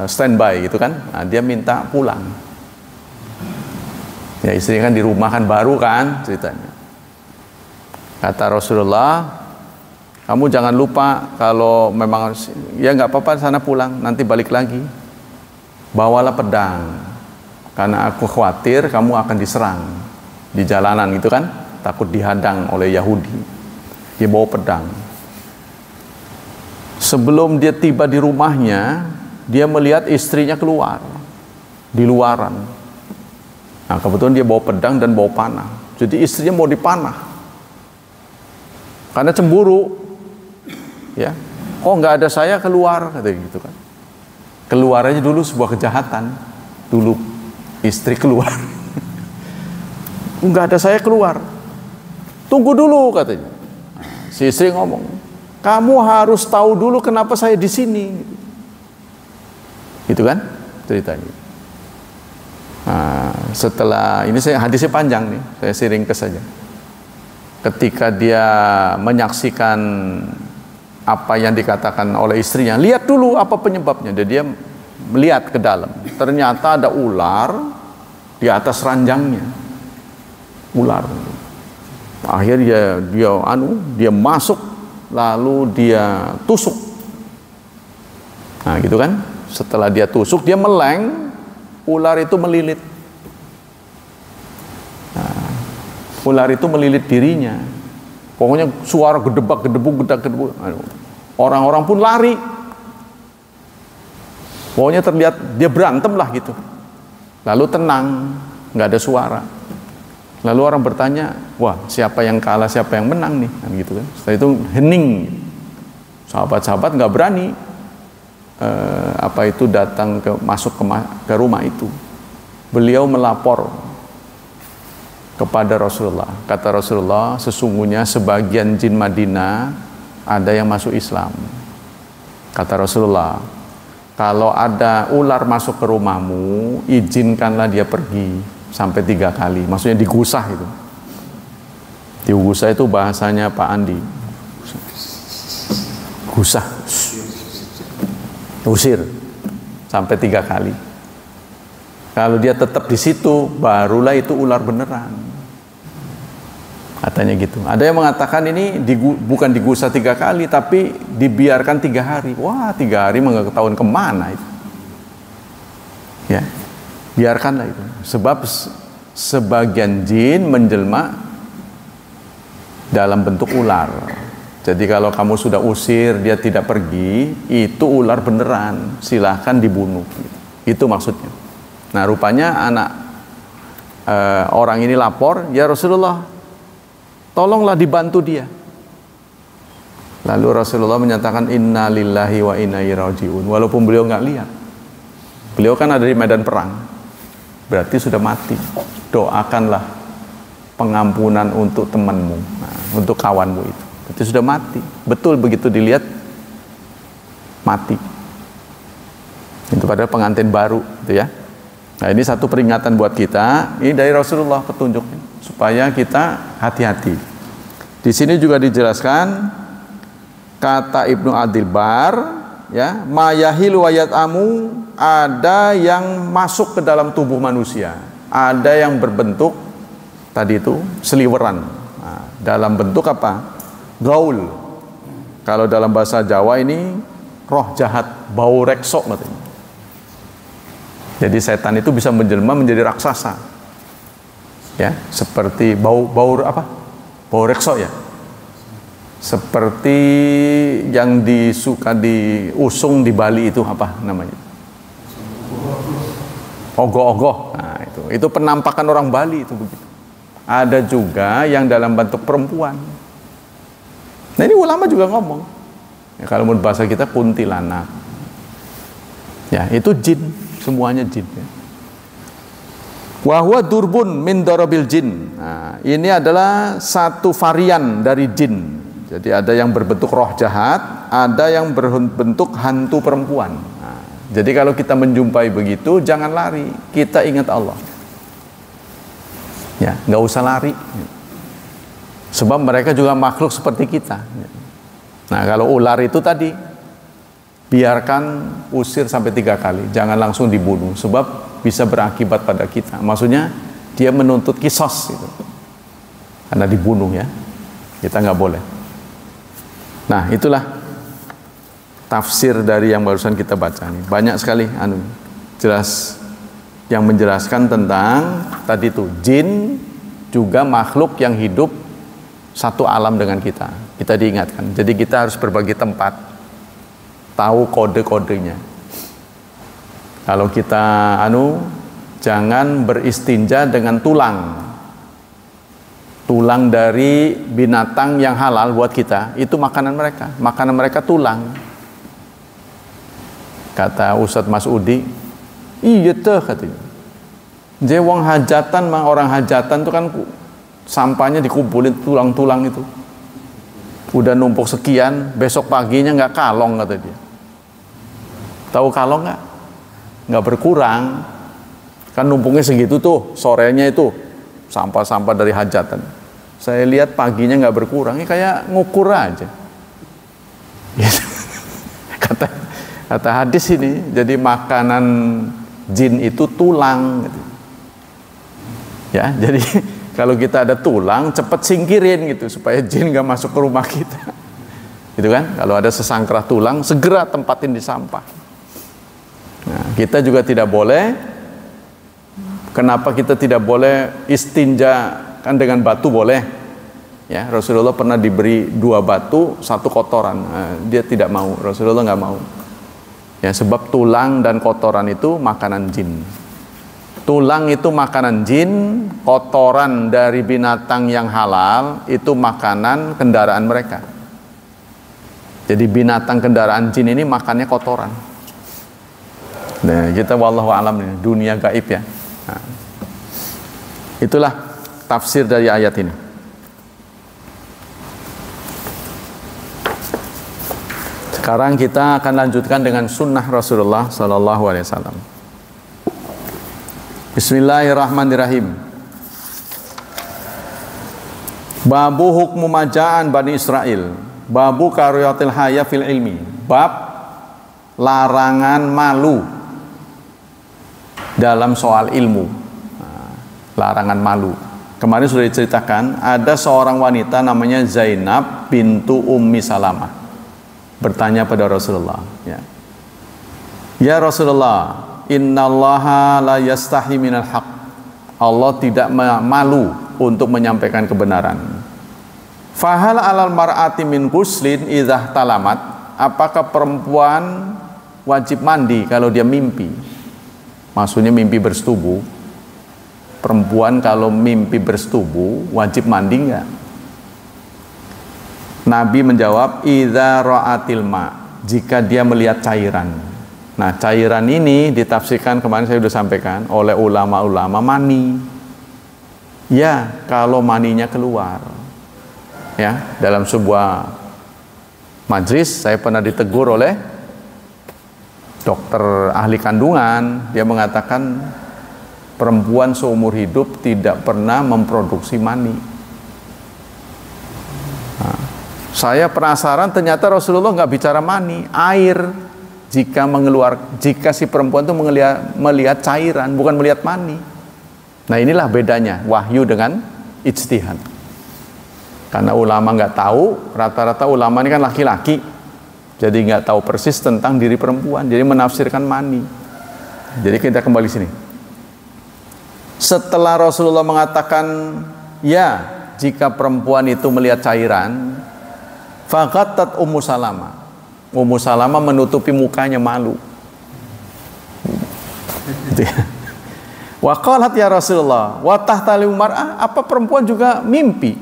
standby gitu kan. Nah, dia minta pulang. Ya, istrinya kan di rumah kan baru kan ceritanya. Kata Rasulullah, kamu jangan lupa kalau memang ya nggak apa-apa sana pulang, nanti balik lagi. Bawalah pedang, karena aku khawatir kamu akan diserang di jalanan gitu kan, takut dihadang oleh Yahudi. Dia bawa pedang. Sebelum dia tiba di rumahnya, dia melihat istrinya keluar di luaran. Nah, kebetulan dia bawa pedang dan bawa panah. Jadi istrinya mau dipanah karena cemburu. Ya, kok nggak ada saya keluar, katanya gitu kan. Keluar aja dulu sebuah kejahatan. Dulu istri keluar. Nggak ada saya keluar. Tunggu dulu, katanya. Si istri ngomong, kamu harus tahu dulu kenapa saya di sini. Gitu kan ceritanya. Nah, setelah ini hadisnya panjang nih, saya ringkes saja. Ketika dia menyaksikan apa yang dikatakan oleh istrinya, lihat dulu apa penyebabnya. Dan dia melihat ke dalam, ternyata ada ular di atas ranjangnya. Ular. Akhirnya dia masuk, lalu dia tusuk. Nah, gitu kan? Setelah dia tusuk, dia meleng, ular itu melilit. Nah, ular itu melilit dirinya. Pokoknya suara gedebak-gedebuk, gedak-gedebuk. Orang-orang pun lari. Pokoknya terlihat dia berantem lah gitu. Lalu tenang, nggak ada suara. Lalu orang bertanya, wah siapa yang kalah, siapa yang menang nih, kan gitu kan. Setelah itu hening. Sahabat-sahabat nggak berani datang masuk ke rumah itu. Beliau melapor kepada Rasulullah. Kata Rasulullah, sesungguhnya sebagian jin Madinah ada yang masuk Islam. Kata Rasulullah, kalau ada ular masuk ke rumahmu, izinkanlah dia pergi sampai 3 kali. Maksudnya digusah itu. Digusah itu bahasanya Pak Andi. Gusah. Usir sampai 3 kali. Kalau dia tetap di situ, barulah itu ular beneran. Katanya gitu. Ada yang mengatakan ini bukan digusah 3 kali, tapi dibiarkan 3 hari. Wah, 3 hari nggak ketahuan kemana itu. Ya, biarkanlah itu. Sebab sebagian jin menjelma dalam bentuk ular. Jadi kalau kamu sudah usir, dia tidak pergi, itu ular beneran. Silahkan dibunuh. Itu maksudnya. Nah, rupanya orang ini lapor, ya Rasulullah, tolonglah dibantu dia. Lalu Rasulullah menyatakan inna lillahi wa inna ilaihi rajiun. Walaupun beliau nggak lihat, beliau kan ada di medan perang, berarti sudah mati. Doakanlah pengampunan untuk temanmu, untuk kawanmu itu. Berarti sudah mati. Betul, begitu dilihat mati. Itu padahal pengantin baru, gitu ya. Nah, ini satu peringatan buat kita. Ini dari Rasulullah petunjuknya supaya kita hati-hati. Di sini juga dijelaskan kata Ibnu Abdul Bar, ya, mayahilu wayatamu, ada yang masuk ke dalam tubuh manusia, ada yang berbentuk tadi itu seliweran. Nah, dalam bentuk apa? Gaul. Kalau dalam bahasa Jawa ini roh jahat, bau reksok katanya. Jadi setan itu bisa menjelma menjadi raksasa. Ya, seperti bau apa? Bau reksok ya. Seperti yang disuka diusung di Bali itu apa namanya? Ogoh-ogoh. Nah, itu penampakan orang Bali itu begitu. Ada juga yang dalam bentuk perempuan. Nah, ini ulama juga ngomong. Ya, kalau menurut bahasa kita kuntilanak. Ya, itu jin, semuanya jin. Ya. Wa huwa durbun min darabil jin. Nah, ini adalah satu varian dari jin. Jadi ada yang berbentuk roh jahat, ada yang berbentuk hantu perempuan. Nah, jadi kalau kita menjumpai begitu, jangan lari. Kita ingat Allah. Ya, nggak usah lari. Sebab mereka juga makhluk seperti kita. Nah, kalau ular itu tadi, biarkan usir sampai 3 kali. Jangan langsung dibunuh. Sebab bisa berakibat pada kita. Maksudnya dia menuntut kisos gitu. Karena dibunuh ya. Kita nggak boleh. Nah, itulah tafsir dari yang barusan kita baca nih. Banyak sekali jelas yang menjelaskan tentang tadi itu jin juga makhluk yang hidup satu alam dengan kita. Kita diingatkan. Jadi kita harus berbagi tempat, tahu kode-kodenya. Kalau kita jangan beristinja dengan tulang dari binatang yang halal buat kita, itu makanan mereka tulang. Kata Ustadz Mas'udi, iya tuh katanya, jewang hajatan mah, orang hajatan itu kan sampahnya dikumpulin tulang-tulang itu, udah numpuk sekian, besok paginya nggak kalong kata dia. Tahu kalong nggak berkurang, kan numpuknya segitu tuh, sorenya itu sampah-sampah dari hajatan. Saya lihat paginya nggak berkurang, ini kayak ngukur aja. Kata hadis ini, jadi makanan jin itu tulang. Ya, jadi kalau kita ada tulang, cepet singkirin gitu supaya jin nggak masuk ke rumah kita. Gitu kan? Kalau ada sesangkrah tulang, segera tempatin di sampah. Nah, kita juga tidak boleh. Kenapa kita tidak boleh istinja? Kan dengan batu boleh. Ya, Rasulullah pernah diberi 2 batu, 1 kotoran. Nah, dia tidak mau. Rasulullah nggak mau. Ya, sebab tulang dan kotoran itu makanan jin. Tulang itu makanan jin, kotoran dari binatang yang halal itu makanan kendaraan mereka. Jadi binatang kendaraan jin ini makannya kotoran. Nah, kita wallahu alam ini, dunia gaib ya. Nah, itulah tafsir dari ayat ini. Sekarang kita akan lanjutkan dengan sunnah Rasulullah Sallallahu Alaihi Wasallam. Bismillahirrahmanirrahim. Babu hukmu majaan Bani Israel. Babu karyatil haya fil ilmi. Bab larangan malu dalam soal ilmu. Larangan malu. Kemarin sudah diceritakan, ada seorang wanita namanya Zainab bintu Ummi Salamah bertanya pada Rasulullah, ya Rasulullah, innallaha la yastahi minal haq. Allah tidak malu untuk menyampaikan kebenaran. Fahal alal mar'ati min ghuslin idzah talamat. Apakah perempuan wajib mandi kalau dia mimpi? Maksudnya mimpi bersetubuh. Perempuan kalau mimpi bersetubuh wajib mandi enggak? Nabi menjawab, idza ra'atil ma, jika dia melihat cairan. Nah, cairan ini ditafsirkan kemarin saya sudah sampaikan oleh ulama-ulama mani. Ya, kalau maninya keluar. Ya, dalam sebuah majlis saya pernah ditegur oleh dokter ahli kandungan. Dia mengatakan perempuan seumur hidup tidak pernah memproduksi mani. Saya penasaran, ternyata Rasulullah nggak bicara mani, air. Jika si perempuan itu melihat cairan, bukan melihat mani. Nah, inilah bedanya wahyu dengan ijtihad. Karena ulama nggak tahu, rata-rata ulama ini kan laki-laki, jadi nggak tahu persis tentang diri perempuan, jadi menafsirkan mani. Jadi kita kembali sini. Setelah Rasulullah mengatakan, ya, jika perempuan itu melihat cairan, faqatat Ummu Salamah. Ummu Salamah menutupi mukanya malu. Wa qalat ya Rasulullah, wa tahtali mar'ah, apa perempuan juga mimpi?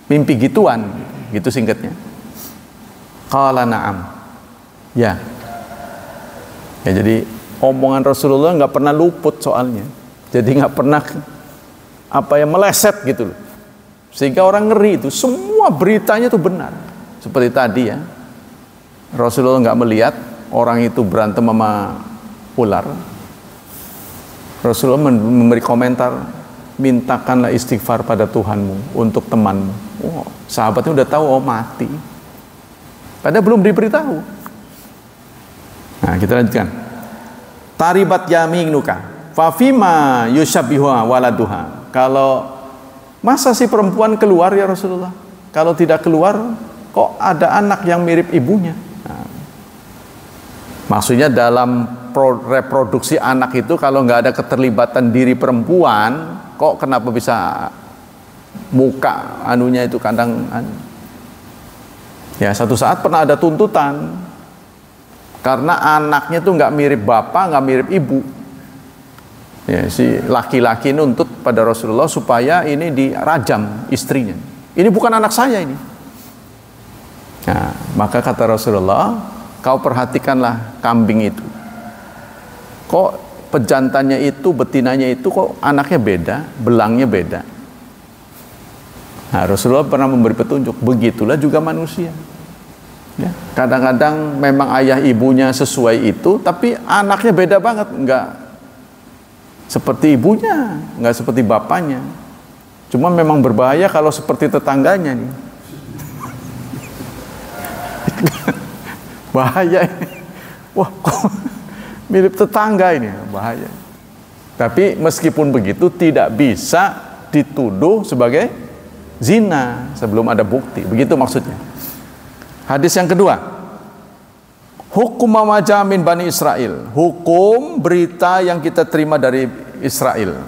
Mimpi gituan, gitu singkatnya. Qala na'am. Ya. Ya, jadi omongan Rasulullah nggak pernah luput soalnya. Jadi nggak pernah meleset gitu loh. Sehingga orang ngeri itu, semua beritanya itu benar. Seperti tadi ya, Rasulullah nggak melihat orang itu berantem sama ular. Rasulullah memberi komentar, mintakanlah istighfar pada Tuhanmu untuk temanmu. Oh, sahabatnya udah tahu, oh mati. Padahal belum diberitahu. Nah, kita lanjutkan. Taribat yaminuka, fafima yushabbihuha waladuha. Kalau masa si perempuan keluar ya Rasulullah? Kalau tidak keluar, kok ada anak yang mirip ibunya? Nah, maksudnya dalam reproduksi anak itu kalau nggak ada keterlibatan diri perempuan, kok kenapa bisa muka anunya itu kadang ya satu saat pernah ada tuntutan karena anaknya tuh nggak mirip bapak, nggak mirip ibu. Ya, si laki-laki nuntut pada Rasulullah supaya ini dirajam istrinya. Ini bukan anak saya ini. Nah, maka kata Rasulullah, kau perhatikanlah kambing itu. Kok pejantannya itu, betinanya itu kok anaknya beda, belangnya beda. Nah, Rasulullah pernah memberi petunjuk, begitulah juga manusia. Ya, kadang-kadang memang ayah ibunya sesuai itu, tapi anaknya beda banget, enggak seperti ibunya, enggak seperti bapaknya. Cuma memang berbahaya kalau seperti tetangganya nih. Bahaya ini. Wah, kok mirip tetangga ini, bahaya. Tapi meskipun begitu tidak bisa dituduh sebagai zina sebelum ada bukti. Begitu maksudnya. Hadis yang kedua, hukum majamin Bani Israel, hukum berita yang kita terima dari Israel,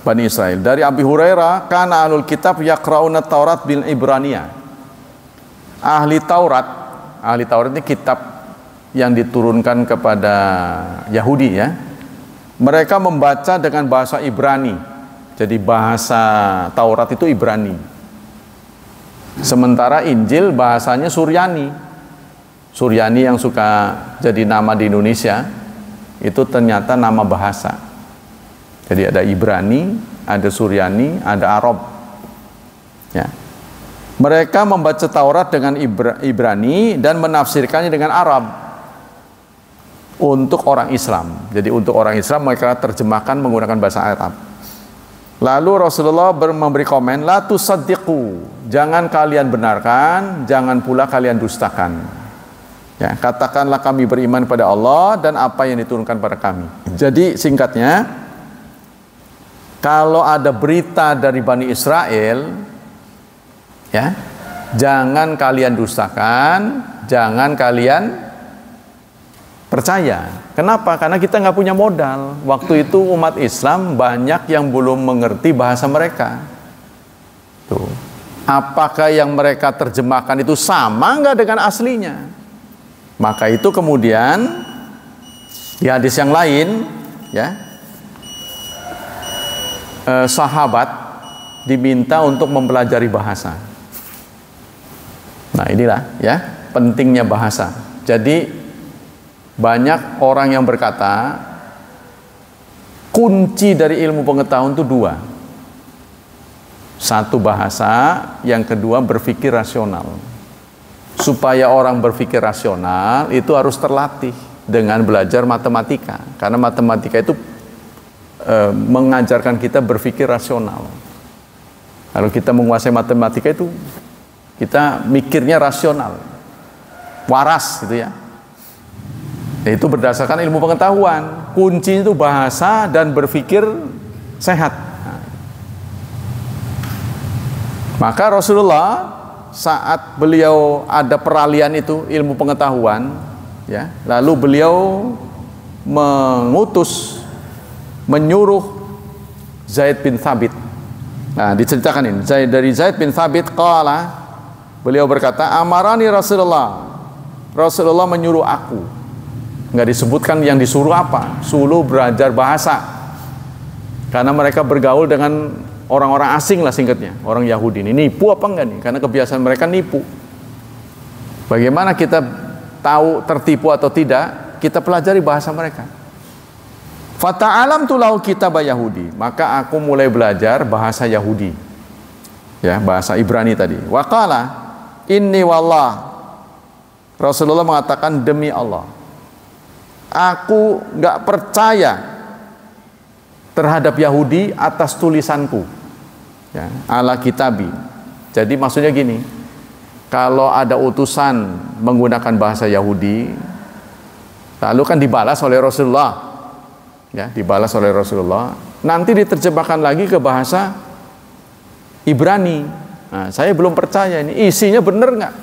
Bani Israel. Dari Abi Hurairah, kana ahlul kitab yaqra'una Taurat bil Ibraniyah. Ahli Taurat ini kitab yang diturunkan kepada Yahudi ya. Mereka membaca dengan bahasa Ibrani. Jadi bahasa Taurat itu Ibrani. Sementara Injil bahasanya Suryani. Suryani yang suka jadi nama di Indonesia itu ternyata nama bahasa. Jadi ada Ibrani, ada Suryani, ada Arab. Ya. Mereka membaca Taurat dengan Ibrani dan menafsirkannya dengan Arab untuk orang Islam. Jadi untuk orang Islam mereka terjemahkan menggunakan bahasa Arab. Lalu Rasulullah memberi komen, la tusaddiqu, jangan kalian benarkan, jangan pula kalian dustakan. Ya, katakanlah kami beriman pada Allah dan apa yang diturunkan pada kami. Jadi singkatnya, kalau ada berita dari Bani Israel, ya, jangan kalian dustakan, jangan kalian percaya. Kenapa? Karena kita nggak punya modal. Waktu itu umat Islam banyak yang belum mengerti bahasa mereka. Tuh. Apakah yang mereka terjemahkan itu sama nggak dengan aslinya? Maka itu kemudian di hadis yang lain, ya, sahabat diminta untuk mempelajari bahasa. Nah inilah ya pentingnya bahasa. Jadi banyak orang yang berkata kunci dari ilmu pengetahuan itu dua. Satu bahasa, yang kedua berpikir rasional. Supaya orang berpikir rasional itu harus terlatih dengan belajar matematika. Karena matematika itu mengajarkan kita berpikir rasional. Kalau kita menguasai matematika itu kita mikirnya rasional, waras gitu ya. Itu berdasarkan ilmu pengetahuan. Kunci itu bahasa dan berpikir sehat. Maka Rasulullah saat beliau ada peralihan itu ilmu pengetahuan, ya, lalu beliau menyuruh Zaid bin Thabit. Nah, diceritakan ini. Dari Zaid bin Thabit qala, beliau berkata, amarani Rasulullah menyuruh aku. Nggak disebutkan yang disuruh apa, suruh belajar bahasa. Karena mereka bergaul dengan orang-orang asing lah singkatnya, orang Yahudi ini. Nipu apa enggak nih? Karena kebiasaan mereka nipu. Bagaimana kita tahu tertipu atau tidak? Kita pelajari bahasa mereka. Fata'alamtu lahu kitab Yahudi, maka aku mulai belajar bahasa Yahudi. Ya, bahasa Ibrani tadi. Wa qala inni wallah. Rasulullah mengatakan demi Allah, aku nggak percaya terhadap Yahudi atas tulisanku, ya, ala kitabi. Jadi maksudnya gini, kalau ada utusan menggunakan bahasa Yahudi, lalu kan dibalas oleh Rasulullah, ya, dibalas oleh Rasulullah, nanti diterjemahkan lagi ke bahasa Ibrani. Nah, saya belum percaya ini isinya benar nggak?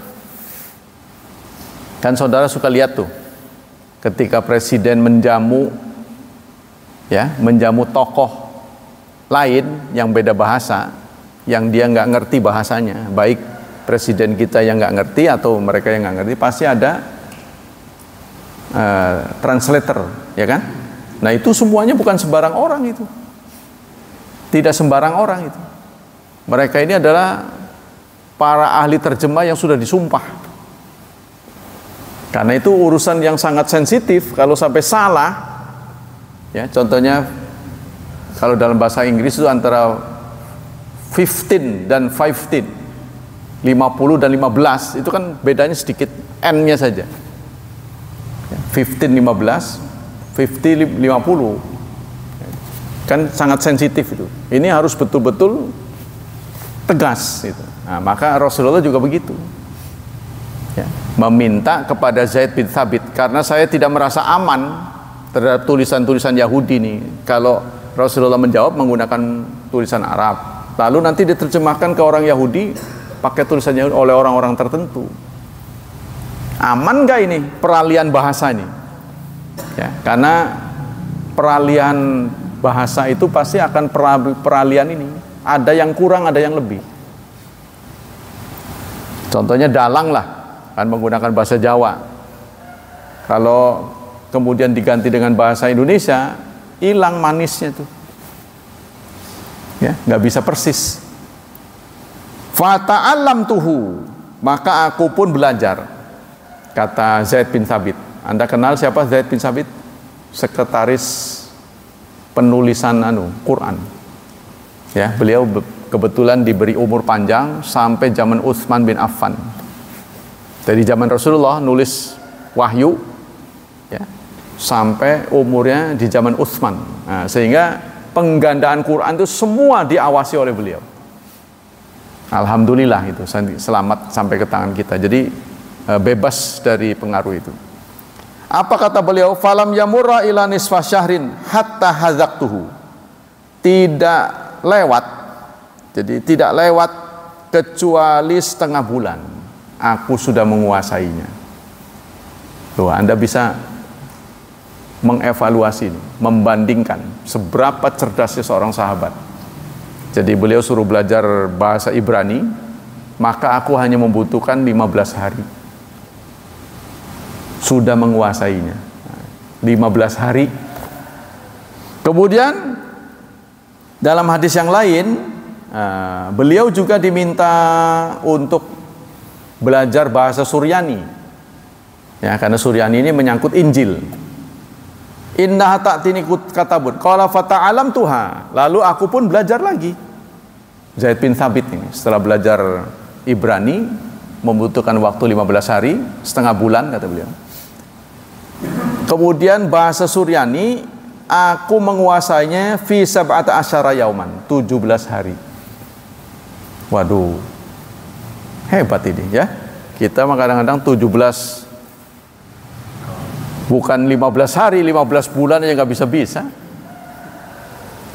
Kan saudara suka lihat tuh, ketika presiden menjamu, ya, menjamu tokoh lain yang beda bahasa, yang dia nggak ngerti bahasanya, baik presiden kita yang nggak ngerti atau mereka yang nggak ngerti, pasti ada translator, ya kan? Nah itu semuanya bukan sembarang orang itu, tidak sembarang orang itu. Mereka ini adalah para ahli terjemah yang sudah disumpah. Karena itu urusan yang sangat sensitif, kalau sampai salah, ya, contohnya kalau dalam bahasa Inggris itu antara 15 dan 15, 50 dan 15, itu kan bedanya sedikit, N-nya saja. 15, 15, 50, 50. Kan sangat sensitif itu. Ini harus betul-betul tegas itu. Nah, maka Rasulullah juga begitu. Ya, meminta kepada Zaid bin Thabit, karena saya tidak merasa aman terhadap tulisan-tulisan Yahudi nih. Kalau Rasulullah menjawab menggunakan tulisan Arab, lalu nanti diterjemahkan ke orang Yahudi pakai tulisan Yahudi oleh orang-orang tertentu. Aman nggak ini peralihan bahasa ini? Ya, karena peralihan bahasa itu pasti akan peralihan ini. Ada yang kurang, ada yang lebih. Contohnya dalang lah, kan menggunakan bahasa Jawa. Kalau kemudian diganti dengan bahasa Indonesia, hilang manisnya tuh. Ya, nggak bisa persis. Fata'allamtuhu, maka aku pun belajar. Kata Zaid bin Thabit. Anda kenal siapa Zaid bin Thabit? Sekretaris penulisan Quran. Ya, beliau kebetulan diberi umur panjang sampai zaman Utsman bin Affan. Dari zaman Rasulullah nulis wahyu, ya, sampai umurnya di zaman Utsman. Nah, sehingga penggandaan Quran itu semua diawasi oleh beliau. Alhamdulillah itu selamat sampai ke tangan kita. Jadi bebas dari pengaruh itu. Apa kata beliau? Falam yamurra ila nisfa syahrin hatta hazaqtuhu. Tidak lewat, jadi tidak lewat kecuali setengah bulan aku sudah menguasainya. Tuh, Anda bisa mengevaluasi ini, membandingkan seberapa cerdasnya seorang sahabat. Jadi beliau suruh belajar bahasa Ibrani, maka aku hanya membutuhkan 15 hari sudah menguasainya. 15 hari. Kemudian dalam hadis yang lain, beliau juga diminta untuk belajar bahasa Suryani, ya, karena Suryani ini menyangkut Injil. Inna ta'tini katabun qala fata'alam tuha, lalu aku pun belajar lagi. Zaid bin Thabit ini setelah belajar Ibrani membutuhkan waktu 15 hari, setengah bulan kata beliau. Kemudian bahasa Suryani aku menguasainya fi sab'ata asyara yauman, 17 hari. Waduh, hebat ini ya. Kita kadang-kadang 17, bukan 15 hari, 15 bulan aja nggak bisa-bisa.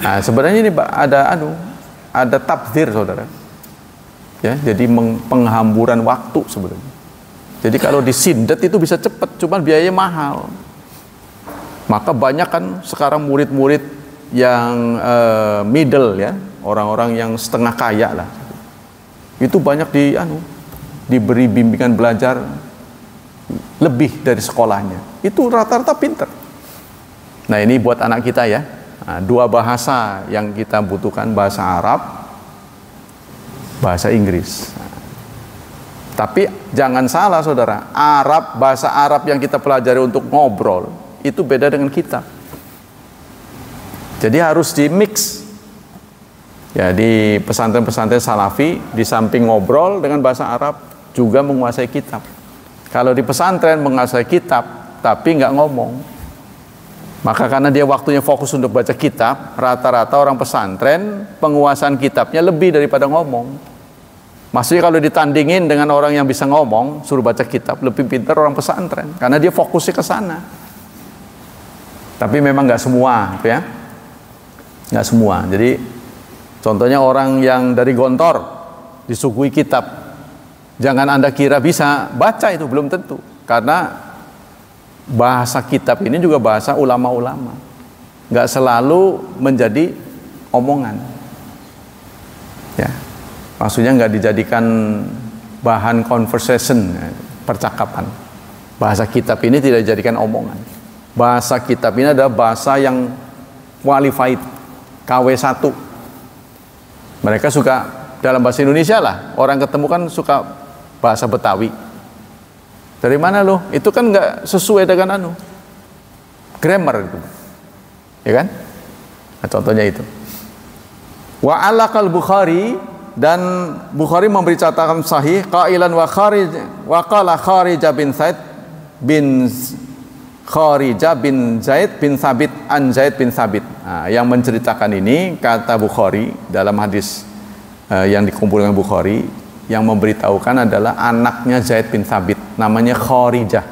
Nah, sebenarnya ini ada tabdzir, saudara. Ya, jadi penghamburan waktu sebenarnya. Jadi kalau disindet itu bisa cepat, cuman biayanya mahal. Maka banyak kan sekarang murid-murid yang middle, ya, orang-orang yang setengah kaya lah, itu banyak diberi bimbingan belajar lebih dari sekolahnya. Itu rata-rata pinter. Nah, ini buat anak kita ya. Nah, 2 bahasa yang kita butuhkan, bahasa Arab, bahasa Inggris. Tapi jangan salah saudara, bahasa Arab yang kita pelajari untuk ngobrol itu beda dengan kitab. Jadi harus di mix. Ya, di pesantren-pesantren salafi di samping ngobrol dengan bahasa Arab juga menguasai kitab. Kalau di pesantren menguasai kitab tapi nggak ngomong, maka karena dia waktunya fokus untuk baca kitab, rata-rata orang pesantren penguasaan kitabnya lebih daripada ngomong. Maksudnya kalau ditandingin dengan orang yang bisa ngomong, suruh baca kitab, lebih pintar orang pesantren karena dia fokusnya ke sana. Tapi memang nggak semua, ya, nggak semua. Jadi contohnya orang yang dari Gontor disuguhi kitab, jangan Anda kira bisa baca, itu belum tentu. Karena bahasa kitab ini juga bahasa ulama-ulama, nggak selalu menjadi omongan. Ya, maksudnya nggak dijadikan bahan conversation, percakapan. Bahasa kitab ini tidak dijadikan omongan. Bahasa kitab ini adalah bahasa yang qualified, KW1. Mereka suka dalam bahasa Indonesia lah, orang ketemu kan suka bahasa Betawi. Dari mana lo? Itu kan nggak sesuai dengan grammar itu, ya kan? Nah, contohnya itu. Wa alaqal Bukhari, dan Bukhari memberi catatan sahih qailan wa qala Kharija bin Zaid bin Sabit an Zaid bin Sabit. Nah, yang menceritakan ini kata Bukhari dalam hadis yang dikumpulkan Bukhari, yang memberitahukan adalah anaknya Zaid bin Sabit, namanya Kharijah.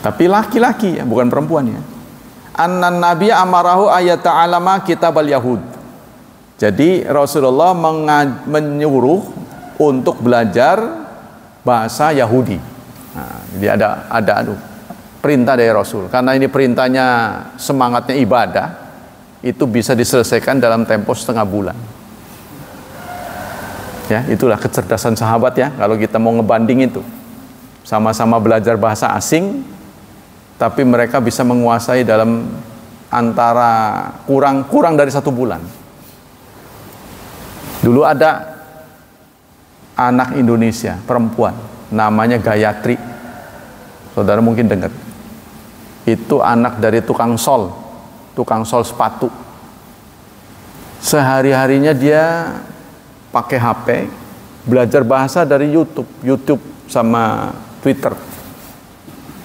Tapi laki-laki ya, bukan perempuan ya. Annan Nabi amarahu ayat ta'alama kitab al-Yahud. Jadi Rasulullah menyuruh untuk belajar bahasa Yahudi. Nah, jadi ada perintah dari Rasul, karena ini perintahnya semangatnya ibadah, itu bisa diselesaikan dalam tempo setengah bulan. Ya, itulah kecerdasan sahabat ya. Kalau kita mau ngebanding itu, sama-sama belajar bahasa asing, tapi mereka bisa menguasai dalam antara kurang dari 1 bulan. Dulu ada anak Indonesia perempuan, namanya Gayatri. Saudara mungkin dengar. Itu anak dari tukang sol sepatu. Sehari-harinya dia pakai HP, belajar bahasa dari YouTube sama Twitter.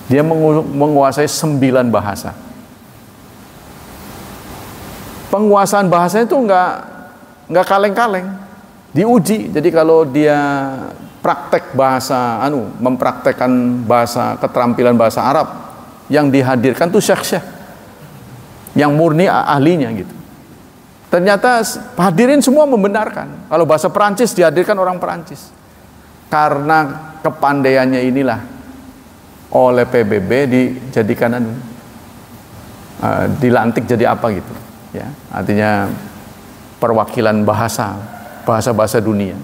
Dia menguasai 9 bahasa. Penguasaan bahasa itu nggak kaleng-kaleng, diuji. Jadi kalau dia praktek bahasa, mempraktekkan bahasa, keterampilan bahasa Arab, yang dihadirkan tuh syekh-syekh yang murni ahlinya gitu. Ternyata hadirin semua membenarkan. Kalau bahasa Perancis dihadirkan orang Perancis. Karena kepandaiannya inilah oleh PBB dijadikan dilantik jadi apa gitu ya. Artinya perwakilan bahasa dunia.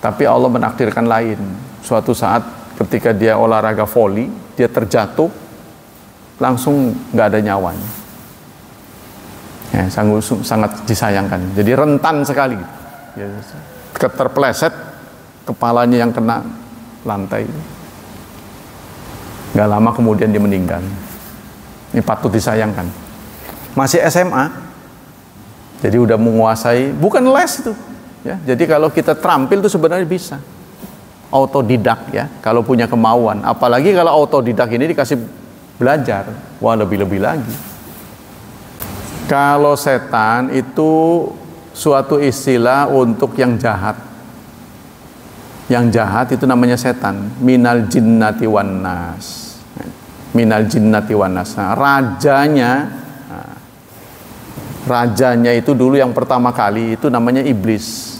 Tapi Allah menakdirkan lain. Suatu saat ketika dia olahraga voli, dia terjatuh, langsung nggak ada nyawanya. Ya, sangat disayangkan. Jadi rentan sekali. Ya, terpeleset, kepalanya yang kena lantai. Nggak lama kemudian dia meninggal. Ini patut disayangkan. Masih SMA, jadi udah menguasai, bukan les itu. Ya, jadi kalau kita terampil itu sebenarnya bisa. Autodidak ya, kalau punya kemauan. Apalagi kalau autodidak ini dikasih belajar, wah lebih-lebih lagi. Kalau setan itu suatu istilah untuk yang jahat. Yang jahat itu namanya setan. Minal jinnati wan nas. Minal jinnati wan nas. Nah, rajanya itu dulu yang pertama kali itu namanya iblis.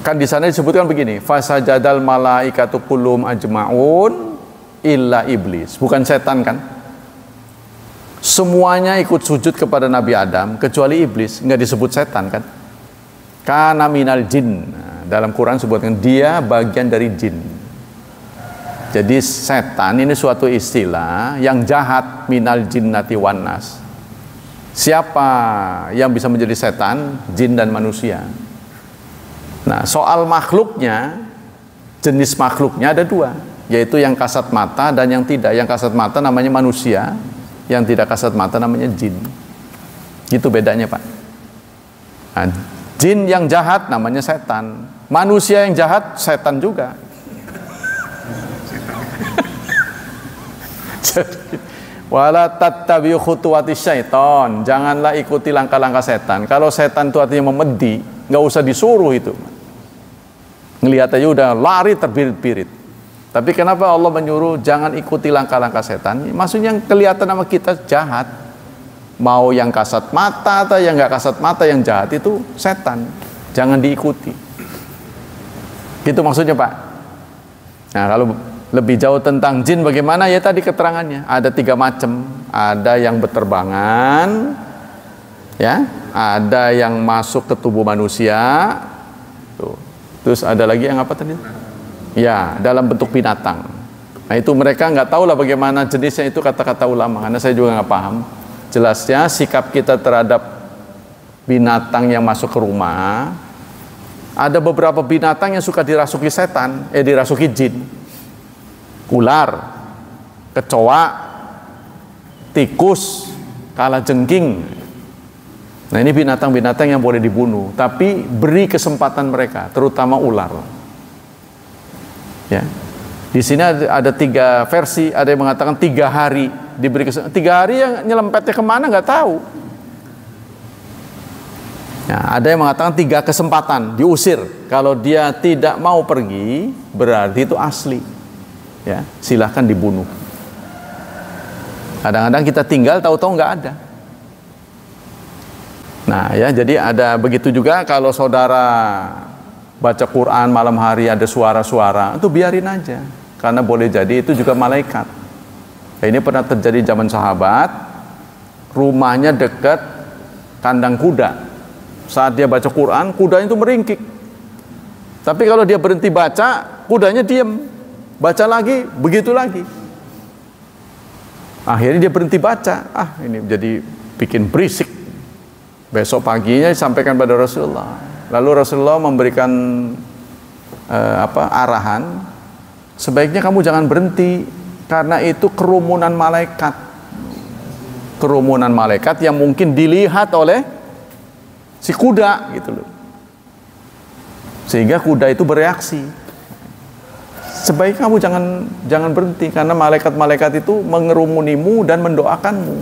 Kan di sana disebutkan begini, fasajadal malaikatu kullum ajmaun illa iblis. Bukan setan kan? Semuanya ikut sujud kepada Nabi Adam kecuali iblis, nggak disebut setan kan? Kana minal jin. Nah, dalam Quran sebutkan dia bagian dari jin. Jadi setan ini suatu istilah yang jahat, minal jinnati wan nas. Siapa yang bisa menjadi setan? Jin dan manusia. Nah, soal makhluknya, jenis makhluknya ada 2. yaitu yang kasat mata dan yang tidak. Yang kasat mata namanya manusia, yang tidak kasat mata namanya jin. Itu bedanya, Pak. Nah, jin yang jahat namanya setan, manusia yang jahat setan juga. Wala tattabi'u khutuwatis syaiton, janganlah ikuti langkah-langkah setan. Kalau setan itu artinya memedi, nggak usah disuruh itu. Ngelihat aja udah lari terbirit-birit. Tapi kenapa Allah menyuruh jangan ikuti langkah-langkah setan? Maksudnya yang kelihatan sama kita jahat. Mau yang kasat mata atau yang nggak kasat mata, yang jahat itu setan. Jangan diikuti. Gitu maksudnya, Pak. Nah, kalau lebih jauh tentang jin bagaimana, ya tadi keterangannya ada 3 macam. Ada yang berterbangan, ya, ada yang masuk ke tubuh manusia, tuh. Terus ada lagi yang apa tadi? Ya, dalam bentuk binatang. Nah, itu mereka nggak tahu lah bagaimana jenisnya, itu kata-kata ulama, karena saya juga nggak paham. Jelasnya sikap kita terhadap binatang yang masuk ke rumah, ada beberapa binatang yang suka dirasuki setan, dirasuki jin. Ular, kecoa, tikus, kalajengking. Nah, ini binatang-binatang yang boleh dibunuh, tapi beri kesempatan mereka, terutama ular. Ya, di sini ada 3 versi. Ada yang mengatakan 3 hari diberi kesempatan. 3 hari yang nyelempetnya kemana nggak tahu. Ya, ada yang mengatakan 3 kesempatan diusir. Kalau dia tidak mau pergi, berarti itu asli. Ya, silahkan dibunuh. Kadang-kadang kita tinggal tahu-tahu nggak ada. Nah, ya, jadi ada begitu juga kalau saudara baca Quran malam hari ada suara-suara, itu biarin aja, karena boleh jadi itu juga malaikat. Nah, ini pernah terjadi zaman sahabat, rumahnya dekat kandang kuda. Saat dia baca Quran, kudanya itu meringkik. Tapi kalau dia berhenti baca, kudanya diam. Baca lagi, begitu lagi. Akhirnya dia berhenti baca. Ini jadi bikin berisik. Besok paginya disampaikan pada Rasulullah. Lalu Rasulullah memberikan arahan, sebaiknya kamu jangan berhenti, karena itu kerumunan malaikat. Kerumunan malaikat yang mungkin dilihat oleh si kuda, gitu loh. Sehingga kuda itu bereaksi. Sebaiknya kamu jangan berhenti, karena malaikat-malaikat itu mengerumunimu dan mendoakanmu.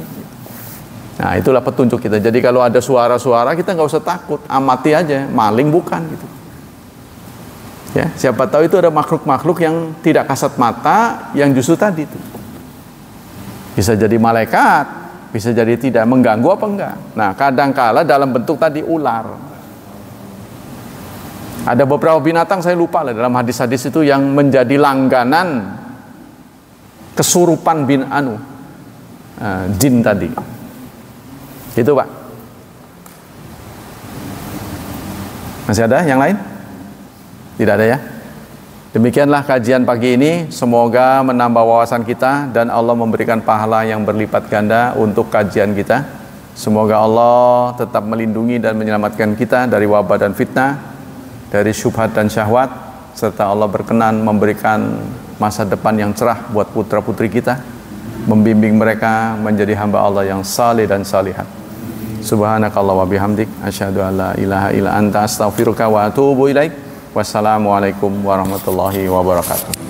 Nah, itulah petunjuk kita. Jadi kalau ada suara-suara, kita nggak usah takut, amati aja, maling bukan gitu. Ya, siapa tahu itu ada makhluk-makhluk yang tidak kasat mata, yang justru tadi itu bisa jadi malaikat, bisa jadi tidak, mengganggu apa enggak. Nah, kadangkala dalam bentuk tadi ular. Ada beberapa binatang, saya lupa lah, dalam hadis-hadis itu yang menjadi langganan kesurupan jin tadi. Itu, Pak. Masih ada yang lain? Tidak ada, ya? Demikianlah kajian pagi ini. Semoga menambah wawasan kita dan Allah memberikan pahala yang berlipat ganda untuk kajian kita. Semoga Allah tetap melindungi dan menyelamatkan kita dari wabah dan fitnah, dari syubhat dan syahwat, serta Allah berkenan memberikan masa depan yang cerah buat putra-putri kita, membimbing mereka menjadi hamba Allah yang saleh dan salihat. Subhanakallah wa bihamdik, asyhadu an la ilaha illa anta, astaghfiruka wa atubu ilaik. Wassalamualaikum warahmatullahi wabarakatuh.